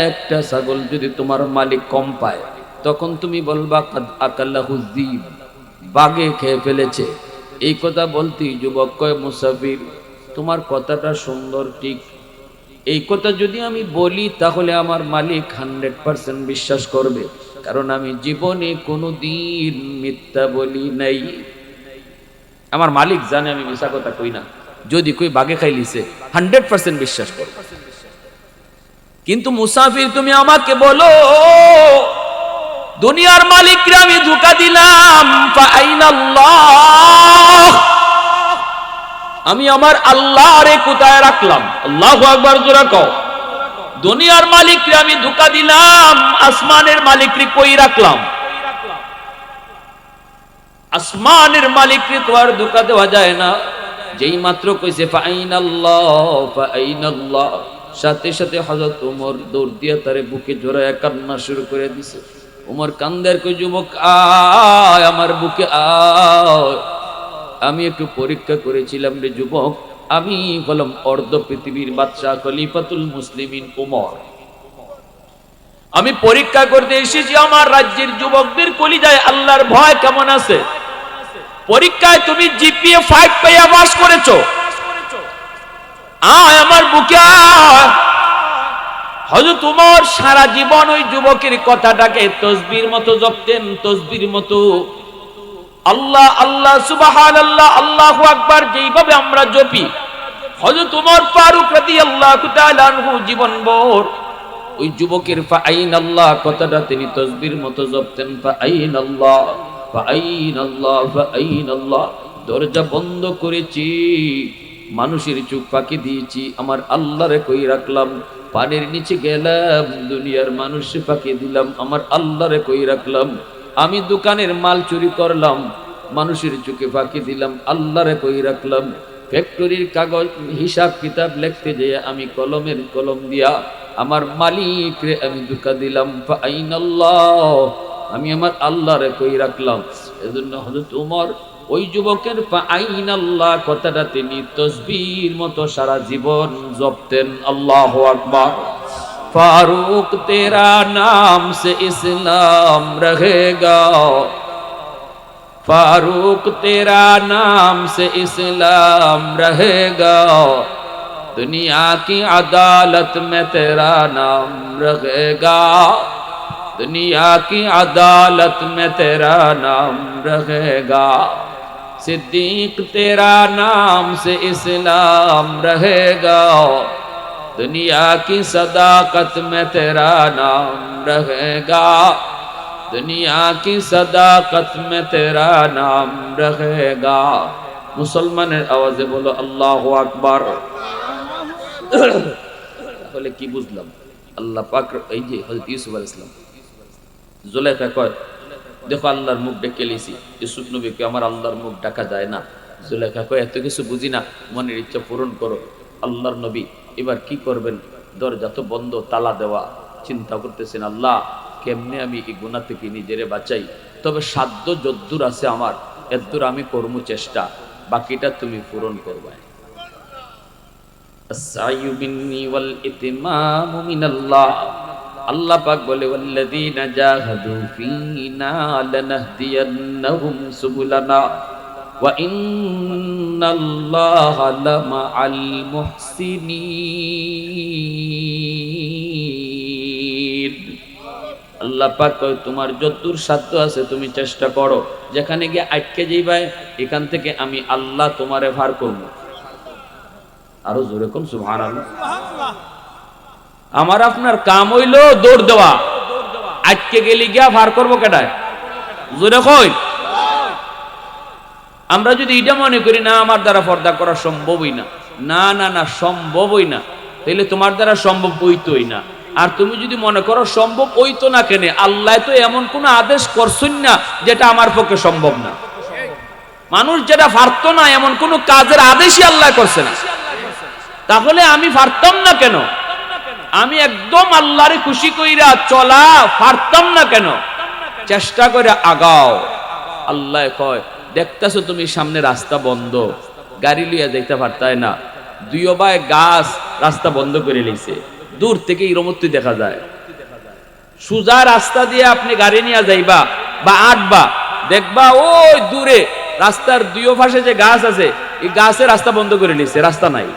একটা ছাগল যদি তোমার মালিক কম পায় তখন তুমি বলবা কাদ আকাল্লাহু যিব, বাঘে খেয়ে ফেলেছে। এই কথা বলতেই যুবক কয় মুসাফির তোমার কথাটা সুন্দর ঠিক, এই কথা যদি আমি বলি তাহলে আমার মালিক 100% বিশ্বাস করবে, কারণ আমি জীবনে কোনোদিন মিথ্যা বলি নাই। আমার মালিক জানে আমি মিথ্যা কথা কই না, যদি কই বাগে খাইলিছে 100% বিশ্বাস করবে। কিন্তু মুসাফির তুমি আমাকে বলো দুনিয়ার মালিকরে আমি ধোঁকা দিলাম, ফাআইনাল্লাহ, আমি আমার আল্লাহরে কোথায় রাখলাম? আল্লাহু আকবার জোরে কও। দুনিয়ার মালিকরে আমি ধোঁকা দিলাম, আসমানের মালিকরে কই রাখলাম? আসমানের মালিকরে তো আর ধোঁকা দেওয়া যায় না। যেই মাত্র কইছে ফাআইনাল্লাহ ফাআইনাল্লাহ, সাথে সাথে হযরত ওমর দৌড় দিয়া তারে বুকে জড়ায় কান্না শুরু করে দিছে। ওমর কান্দের কই, যুবক আয় আমার বুকে আয়, আমি একটু পরীক্ষা করেছিলাম রে যুবক, আমি হলাম অর্ধ পৃথিবীর বাদশা খলিফাতুল মুসলিমিন ওমর। আমি পরীক্ষা করতে এসেছি আমার রাজ্যের যুবকদের কলিজায় আল্লাহর ভয় কেমন আছে। পরীক্ষায় তুমি জিপিএ 5 পাইয়া পাস করেছো, আয় আমার বুকে আয়। হযরত ওমর সারা জীবন ওই যুবকের কথাটাকে তসবির মতো জপতেন, তসবির মতো। আল্লাহ আল্লাহ সুবহানাল্লাহ আল্লাহু আকবার যেইভাবে আমরা জপি, হযরত ওমর ফারুক রাদিয়াল্লাহু তাআলা আনহু জীবনভর ওই যুবকের ফাআইনাল্লাহ কথাটা তিনি তসবির মতো জপতেন। ফাআইনাল্লাহ ফাআইনাল্লাহ ফাআইনাল্লাহ, দরজা বন্ধ করেছি, মানুষের চোখ ফাঁকি দিয়েছি, আমার আল্লাহরে কই রাখলাম। পানির নিচে গেলাম, দুনিয়ার মানুষে ফাঁকি দিলাম, আমার আল্লাহরে কই রাখলাম। আমি দোকানের মাল চুরি করলাম, মানুষের চোখে ফাঁকি দিলাম, আল্লাহরে কই রাখলাম। ফ্যাক্টরির কাগজ হিসাব কিতাব লিখতে যেয়ে আমি কলমের কলম দিয়া আমার মালিকরে আমি ধোঁকা দিলাম। ফাআইনাল্লাহ, আমি আমার আল্লাহরে কই রাখলাম। এজন্য হযরত ওমর ওই যুবকের ফাআইনাল্লাহ কথাটা তিনি তসবির মতো সারা জীবন জপতেন। আল্লাহু আকবার। फारूक तेरा नाम से इस्लाम रहेगा, फारूक तेरा नाम से इस्लाम रहेगा, दुनिया की अदालत में तेरा नाम रहेगा, दुनिया की अदालत में तेरा नाम रहेगा, सिद्दीक तेरा नाम से इस्लाम रहेगा, दुनिया की सदाकत में तेरा नाम रहेगा, दुनिया की सदाकत में तेरा नाम रहेगा। मुसलमाনের আওয়াজে বলো আল্লাহু আকবার। তাহলে কি বুঝলাম? আল্লাহ পাক এই যে হযরত ইউসুফ আলাইহিস সালাম জুলাইখা কয় দেখো আল্লাহর মুখ ডেকে লিছি, ইউসুফ নবীকে আমার আল্লাহর মুখ ডাকা যায় না। জুলাইখা কয় এত কিছু বুঝি না, মনের ইচ্ছা পূরণ করো। আল্লাহর নবী এবার কি করবেন? দরজা তো বন্ধ, তালা দেওয়া। চিন্তা করতেছেন আল্লাহ কেমনে আমি এই গুনাহ থেকে নিজেরে বাঁচাই, তবে সাধ্য যদ্দূর আছে আমার এদ্দূর আমি করব চেষ্টা, বাকিটা তুমি পূরণ করবে। আসসাইয়ু মিন্নি ওয়াল ইতিমামু মিনাল্লাহ। আল্লাহ পাক বলে ওয়াল্লাযীনা জাহাদু ফীনা লানাহদিয়ান্নাহুম সুবুলানা ওয়া ইন্নাল্লাহা লামাআল মুহসিনিন। আল্লাহ পাক কয় তোমার যতদূর সাধ্য আছে তুমি চেষ্টা করো, যেখানে গিয়ে আটকে যাইবাই এখান থেকে আমি আল্লাহ তোমারে ভার করব। আরো জোরে কোন সুবহানাল্লাহ। আমার আপনার কাম হইলো দৌড় দেওয়া, আটকে গেলি গিয়া ভার করবো কেডায়? জোরে কই। আমরা যদি এটা মনে করি না আমার দ্বারা পর্দা করা সম্ভবই না, না না না সম্ভবই না, তাহলে তোমার দ্বারা সম্ভব হইতোই না। আর তুমি যদি মনে করো সম্ভব হইতো না কেন, আল্লাহ তো এমন কোন আদেশ করছেন না যেটা আমার পক্ষে সম্ভব না। মানুষ যেটা পারতো না এমন কোন কাজের আদেশই আল্লাহ করছে না, তাহলে আমি পারতাম না কেন? আমি একদম আল্লাহরে খুশি কইরা চলা পারতাম না কেন? চেষ্টা করে আগাও। আল্লাহ কয় দেখতেছো তুমি সামনে রাস্তা বন্ধ, গাড়ি লইয়া যাইতে পারতাই না, দুই ভাই গাছ রাস্তা বন্ধ করে লইছে, দূর থেকে ইরমতি দেখা যায়। সোজা রাস্তা দিয়ে আপনি গাড়ি নিয়ে যাইবা বা আটবা, দেখবা ওই দূরে রাস্তার দুই পাশে যে গাছ আছে এই গাছের রাস্তা বন্ধ করে লইছে, রাস্তা নাই।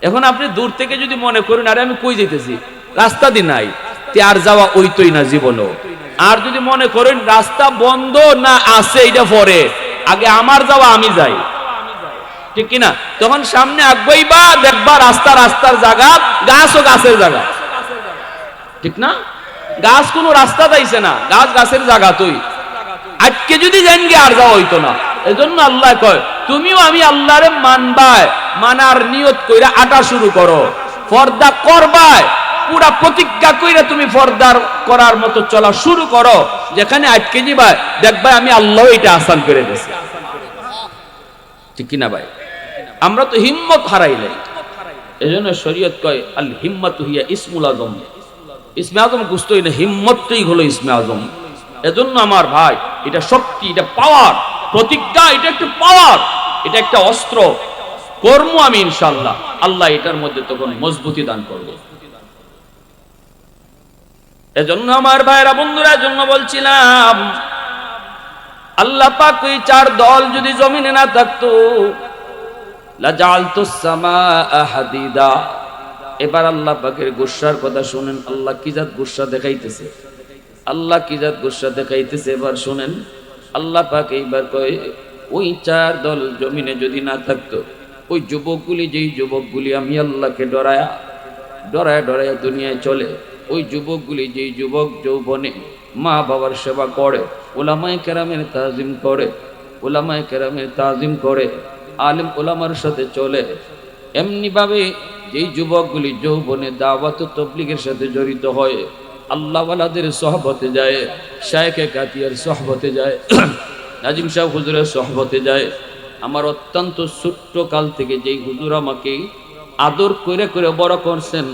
এখন আপনি দূর থেকে যদি মনে করেন আরে আমি কই যাইতেছি, রাস্তা দি নাই, তে আর যাওয়া ওইতই না জীবনও। আর যদি মনে করেন রাস্তা বন্ধ না আছে এটা পরে, আগে আমার যাওয়া আমি যাই, ঠিক কিনা? তখন সামনে আগবাইবা দেখবা রাস্তা রাস্তার জায়গা, গাছ ও গাছের জায়গা, ঠিক না? গাছ কোনো রাস্তা যাইছে না, গাছ গাছের জায়গা। তুই আজকে যদি জান গে আর যাওয়া হইতো না। এজন্য আল্লাহ কয় তুমিও আমি আল্লাহরে মানবাই, মানার নিয়ত কইরা আটা শুরু করো, পর্দা করবাই পুরা প্রতিজ্ঞা কইরা তুমি পর্দার করার মতো চলা শুরু করো। যেখানে আটকে যাবা দেখবা আমি আল্লাহ এটা আসান করে দিয়েছি, ঠিক কিনা ভাই? আমরা তো হিম্মত হারাইলে। এজন্য শরীয়ত কয় আল হিম্মাতু হিয়া ইসমুল আযম। ইসমে আযম গুস্তই না, হিম্মতটাই হলো ইসমে আযম। এজন্য আমার ভাই এটা শক্তি, এটা পাওয়ার, প্রতিজ্ঞা এটা একটা পাওয়ার, এটা একটা অস্ত্র। কর্ম আমি ইনশাআল্লাহ, আল্লাহ এটার মধ্যে তখন মজবুতি দান করবে। এজন্য আমার ভাইরা বন্ধুরা জন্য বলছিলাম আল্লাহ পাক ওই চার দল যদি জমিনে না থাকতো লাজালতুস সামাআ হাদিদা। এবার আল্লাহ পাকের গুসার কথা শুনেন, আল্লাহ কি জাত গুসা দেখাইতেছে, আল্লাহ কি জাত গুসা দেখাইতেছে এবার শুনেন। আল্লাহ পাক এইবার কয় ওই চার দল জমিনে যদি না থাকতো, ওই যুবকগুলি যেই যুবকগুলি আমি আল্লাহকে ডরায়া ডরায়া ডরায়া দুনিয়ায় চলে, ওই যুবকগুলি যেই যুবক যৌবনে মা বাবার সেবা করে, ওলামায়ে কেরামের তাজিম করে, ওলামায়ে কেরামের তাজিম করে, আলেম ওলামার সাথে চলে, এমনি ভাবে যেই যুবকগুলি যৌবনে দাওয়াত ও তাবলীগের সাথে জড়িত হয়, আল্লাহওয়ালাদের সোহবতে যায়, শায়েখে কাতিয়ার সোহবতে যায়, নাজিম শাহ হুজুরের সোহবতে যায়। আমার অত্যন্ত ছোট্ট কাল থেকে যেই হুজুর আমাকে আদর করে করে বড় করছেন,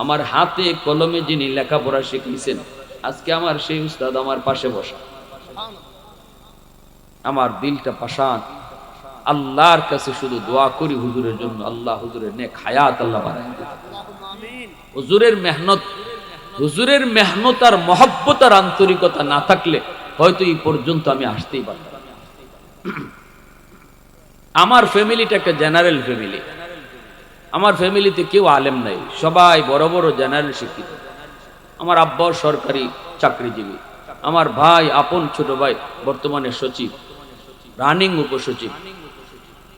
আমার হাতে কলমে যিনি লেখাপড়া শিখিয়েছেন, আজকে আমার সেই উস্তাদ আমার পাশে বসা, আমার দিলটা পাশান। আল্লাহর কাছে শুধু দোয়া করি হুজুরের জন্য, আল্লাহ হুজুরের নেক হায়াত আল্লাহ বাড়ায় দিন। হুজুরের মেহনত আর মহব্বত আর আন্তরিকতা না থাকলে হয়তো এই পর্যন্ত আমি আসতেই পারতাম। আমার ফ্যামিলিটা একটা জেনারেল ফ্যামিলি। আমার ফ্যামিলিতে কেউ আলেম নাই, সবাই বড় বড় জেনারেল শিক্ষিত। আমার আব্বাও সরকারি চাকরিজীবী, আমার ভাই আপন ছোট ভাই বর্তমানে সচিব, রানিং উপসচিব,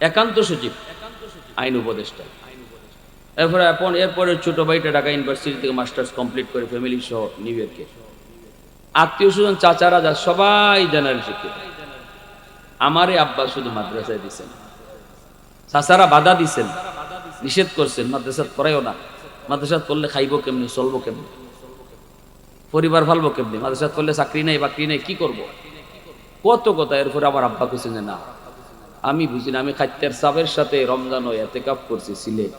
একান্ত সচিব, আইন উপদেষ্টা। এরপরে ছোট ভাইটা ঢাকা ইউনিভার্সিটি থেকে মাস্টার্স কমপ্লিট করে ফ্যামিলি সহ নিউ ইয়র্কে। আত্মীয় স্বজন চাচারা যা সবাই জেনারেল শিক্ষিত। আমারে আব্বা শুধু মাদ্রাসায় দিচ্ছেন, চাচারা বাধা দিচ্ছেন, নিষেধ করছেন মাদ্রাসাত পড়াইও না, মাদ্রাসাত পড়লে খাইবো কেমনি, চলবো কেমনি, পরিবার ভালবো কেমনি, মাদ্রাসাত পড়লে চাকরি নেই বাকরি নেই, কি করব, কত কথা। এরপরে আমার আব্বা কইছেন যে না, আমি বুঝি না, আমি খাদ্যের সাবের সাথে রমজান এতেকাফ করছি সিলেট,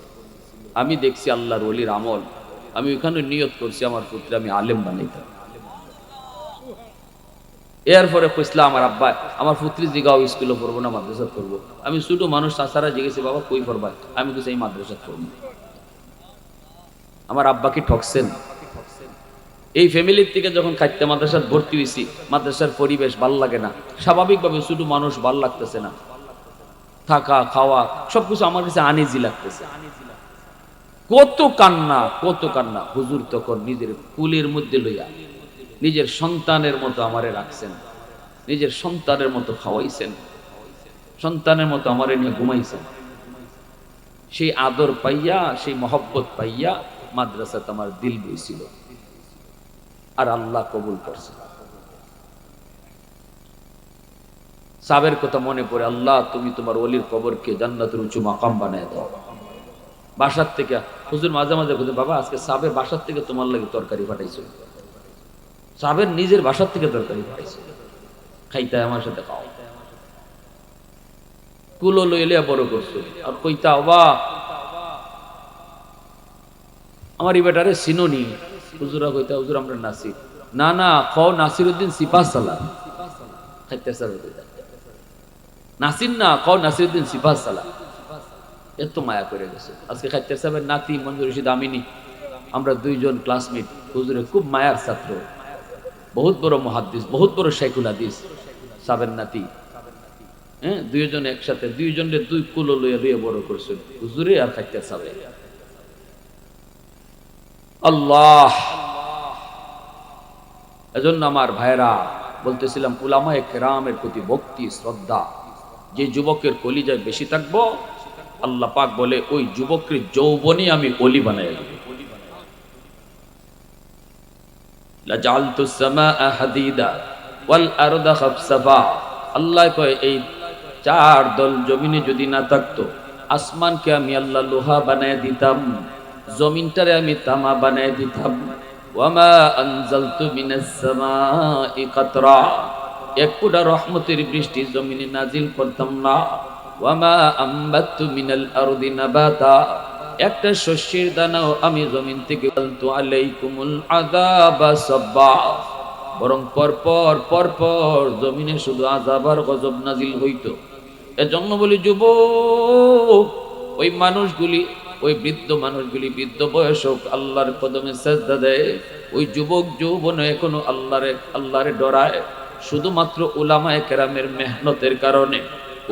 আমি দেখছি আল্লাহর ওলির আমল, আমি ওইখানে নিয়ত করছি আমার পুত্র আমি আলেম বানাইতাম। এরপরে কইসলা আমার আব্বা, আমার পুত্রী জিগাও স্কুলে পড়বো না মাদ্রাসাত পড়বো। আমি ছোট মানুষ, চাচারা জিগেছি বাবা কই পড়বা, আমি কিছু এই মাদ্রাসাত পড়বো। আমার আব্বাকে ঠকছেন। এই ফ্যামিলির থেকে যখন খাইতে মাদ্রাসাত ভর্তি হয়েছি, মাদ্রাসার পরিবেশ ভাল লাগে না, স্বাভাবিকভাবে ছোট মানুষ ভাল লাগতেছে না, থাকা খাওয়া সবকিছু আমার কাছে আনইজি লাগতেছে। কত কান্না, কত কান্না। হুজুর তখন নিজের কুলের মধ্যে লইয়া নিজের সন্তানের মতো আমারে রাখছেন, নিজের সন্তানের মতো খাওয়াইছেন, সন্তানের মতো আমারে নিয়ে ঘুমাইছেন। সেই আদর পাইয়া, সেই মহব্বত পাইয়া মাদ্রাসাতে আমার দিল বইছিল, আর আল্লাহ কবুল করছে। সাবের কথা মনে পড়ে, আল্লাহ তুমি তোমার ওলির কবরকে জান্নাতের উঁচু মাকাম বানায় দাও। বাসার থেকে হুজুর মাঝে মাঝে বলতে, বাবা আজকে সাবের বাসার থেকে তোমার লাগে তরকারি পাঠাইছো, সাবের নিজের বাসার থেকে তরকারি পাঠাইছো, খাইতে আমার সাথে খাও। কুলো লইলে বড় করছো, আর কইতা বাবা আমার এই বেটারে সিনোনি। হুজুরা কইতা, হুজুর আমরা নাসির। না না, খাও নাসিরউদ্দিন সিপাস সালাহ খাইতে সাবে কইতা, নাসির না, খাও নাসিরউদ্দিন সিপাস সালাহ। এত মায়া করে গেছে। আজকে খাইতে সাহেবের নাতি মঞ্জুর রশিদ আমিনী, আমরা দুইজন ক্লাসমেট, হুজুরের খুব মায়ার ছাত্র, বহুত বড় মুহাদ্দিস, বহুত বড় শাইখুল হাদিস, সাবের নাতি। হ্যাঁ, দুইজন একসাথে, দুইজনের দুই কুলো লইয়া লইয়া বড় করছেন, হুজুরে আর খাইতে সাবে। আল্লাহ, এজন্য আমার ভাইরা বলতেছিলাম, উলামায়ে কেরামের প্রতি ভক্তি শ্রদ্ধা যে যুবকের কলিজায় বেশি থাকবো, আল্লাহ পাক বলে ওই যুবকের যৌবনে আমি ওলি বানাই দেব। লাজালতুস সামাআ হাদিদা ওয়াল আরদা খাফসাফা। আল্লাহ কয় এই চার দল জমিনে যদি না থাকতো, আসমানকে আমি আল্লাহ লোহা বানায় দিতাম, জমিনটারে আমি তামা বানায় দিতাম। ওয়ামা আনজালতু মিনাস সামাই কাতরা, এক ফোঁটা রহমতের বৃষ্টি জমিনে নাজিল করতাম না। ওয়ামা আম্বাতু মিনাল আরদি নাবাতা, একটা শস্যের দানাও আমি জমিন থেকে আনতু আলাইকুমুল আযাবা সাব্বা, বরং পরপর পরপর জমিনে শুধু আযাব আর গজব নাজিল হইতো। এজন্য বলি যুবক, ওই মানুষগুলি, ওই বৃদ্ধ মানুষগুলি বৃদ্ধ বয়স হোক আল্লাহর কদমে সেজদা দেয়, ওই যুবক যৌবন এখনো আল্লাহরে ডরায়, শুধুমাত্র উলামায়ে কেরামের মেহনতের কারণে,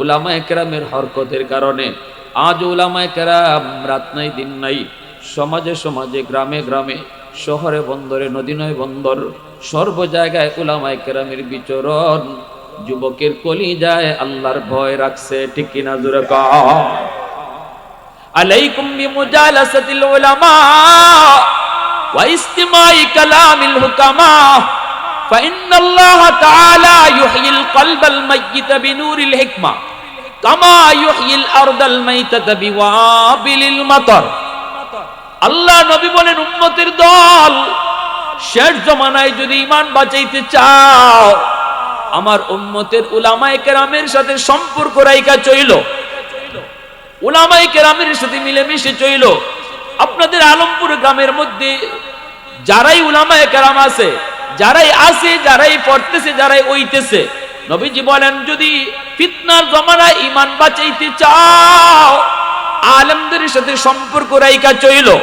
উলামায়ে কেরামের হরকতের কারণে। আজ উলামায়ে কেরাম রাত নাই দিন নাই, সমাজে সমাজে, গ্রামে গ্রামে, শহরে বন্দরে, নদী নয় বন্দর, সর্ব জায়গায় উলামায়ে কেরামের বিচরণ। যুবকের কলিজায় আল্লাহর ভয় রাখছে, ঠিক কিনা জোরে কও। আলাইকুম বিমুজালাসাতিল উলামা ওয়া ইস্তিমাই কালামিল হুকামা ফাইন্নাল্লাহা তাআলা ইউহয়িল কলবাল মাইয়িতা বিনূরিল হিকমা কামা ইউহয়িল আরদাল মাইতাতা বিওয়াবিলিল মাতার। আল্লাহ নবী বলেন, উম্মতের দল, শেষ জমানায় যদি ঈমান বাঁচাইতে চাও, আমার উম্মতের উলামায়ে কেরামের সাথে সম্পর্ক রাইখা চইলো, উলামায়ে কেরামের সাথে মিলেমিশে চইলো। আপনাদের আলমপুর গ্রামের মধ্যে যারাই উলামায়ে কেরাম আছে, যারাই আছে, যারাই পড়তেছে, যারাই ওইতেছে, নবীজি বলেন যদি ফিতনার জমানায় ঈমান বাঁচাইতে চাও আলেমদের সাথে সম্পর্ক রাইখা চইলো,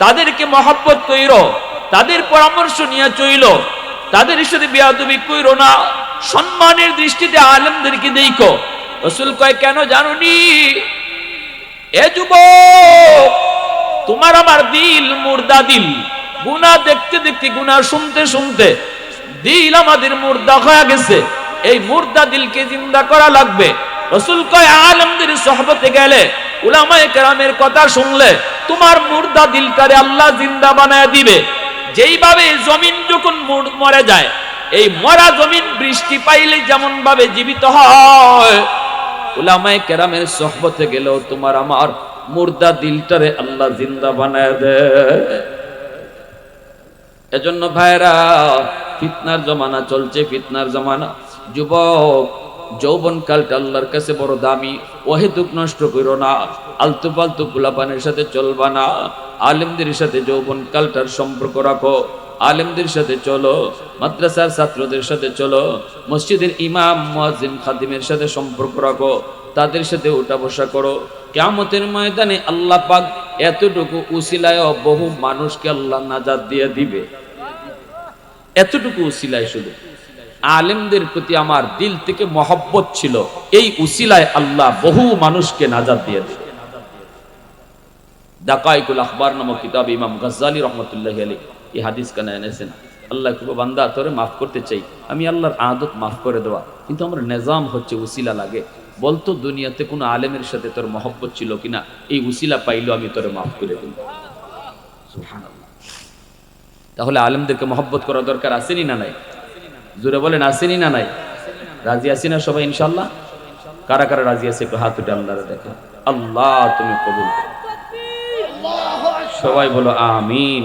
তাদেরকে মহব্বত কইরো, তাদের পরামর্শ নিয়ে চইলো, তাদের সাথে বেয়াদবি কইরো না, সম্মানের দৃষ্টিতে আলেমদেরকে দেখো। রাসূল কয় কেন জানুনি? এ যুবক, তোমার আমার দিল মুর্দা দিল, গুনাহ দেখতে দেখতে গুনাহ শুনতে শুনতে দিল আমাদের মুর্দা হয়ে গেছে, এই মুর্দা দিলকে জিন্দা করা লাগবে। রাসূল কয় আলেমদের সোহবতে গেলে, উলামায়ে কেরামের কথা শুনলে তোমার মুর্দা দিলটারে আল্লাহ জিন্দা বানায় দিবে। যেইভাবে জমিন যখন মরে যায়, এই মরা জমিন বৃষ্টি পাইলে যেমন ভাবে জীবিত হয়, উলামায়ে কেরামের সোহবতে গেলেও তোমার আমার মুর্দা দিলটারে আল্লাহ জিন্দা বানায় দেয়। এজন্য ভাইরা, ফিতনার জমানা চলছে, ফিতনার জমানা। যুবক, যৌবন কালটা আল্লাহর কাছে বড় দামি, ওহেতুক নষ্ট করো না, আলতু ফালতু পোলাপানের সাথে চলবা না। আলেমদের সাথে যৌবন কালটার সম্পর্ক রাখো, আলেমদের সাথে চলো, মাদ্রাসার ছাত্রদের সাথে চলো, মসজিদের ইমাম মুয়াজ্জিন খাদিমের সাথে সম্পর্ক রাখো, তাদের সাথে উঠা বসা করো। কিয়ামতের ময়দানে আল্লাহ পাক এতটুকু উসিলায় বহু মানুষকে আল্লাহ নাজাত দিয়ে দিবে। এতটুকু উসিলায় শুধু আলেমদের প্রতি আমার দিল থেকে মহব্বত ছিল, এই উসিলায় আল্লাহ বহু মানুষকে নাজাত দিয়ে দিবে। দাকাইকুল আখবার নামক কিতাব ইমাম গাজ্জালি রহমতুল্লাহি আলাইহি এই হাদিস কানে এনেছেন। আল্লাহ কইবো বান্দা তোরে মাফ করতে চাই, আমি আল্লাহর আদত মাফ করে দেওয়া, কিন্তু আমার নিজাম হচ্ছে উসিলা লাগে। বলতো দুনিয়াতে কোনো আলেমের সাথে তোর মহব্বত ছিল কিনা, এই উসিলা পাইলো আমি তোরে মাফ করে দেব। সুবহানাল্লাহ। তাহলে আলেমদেরকে মহব্বত করা দরকার আসেনি না নাই? জোরে বলেন আসেনি না নাই? রাজি আছি না সবাই ইনশাআল্লাহ? কারা কারা রাজি আছে একটু হাত উঠে আল্লাহরে দেখো। আল্লাহ তুমি কবুল করো। সবাই বলো আমিন।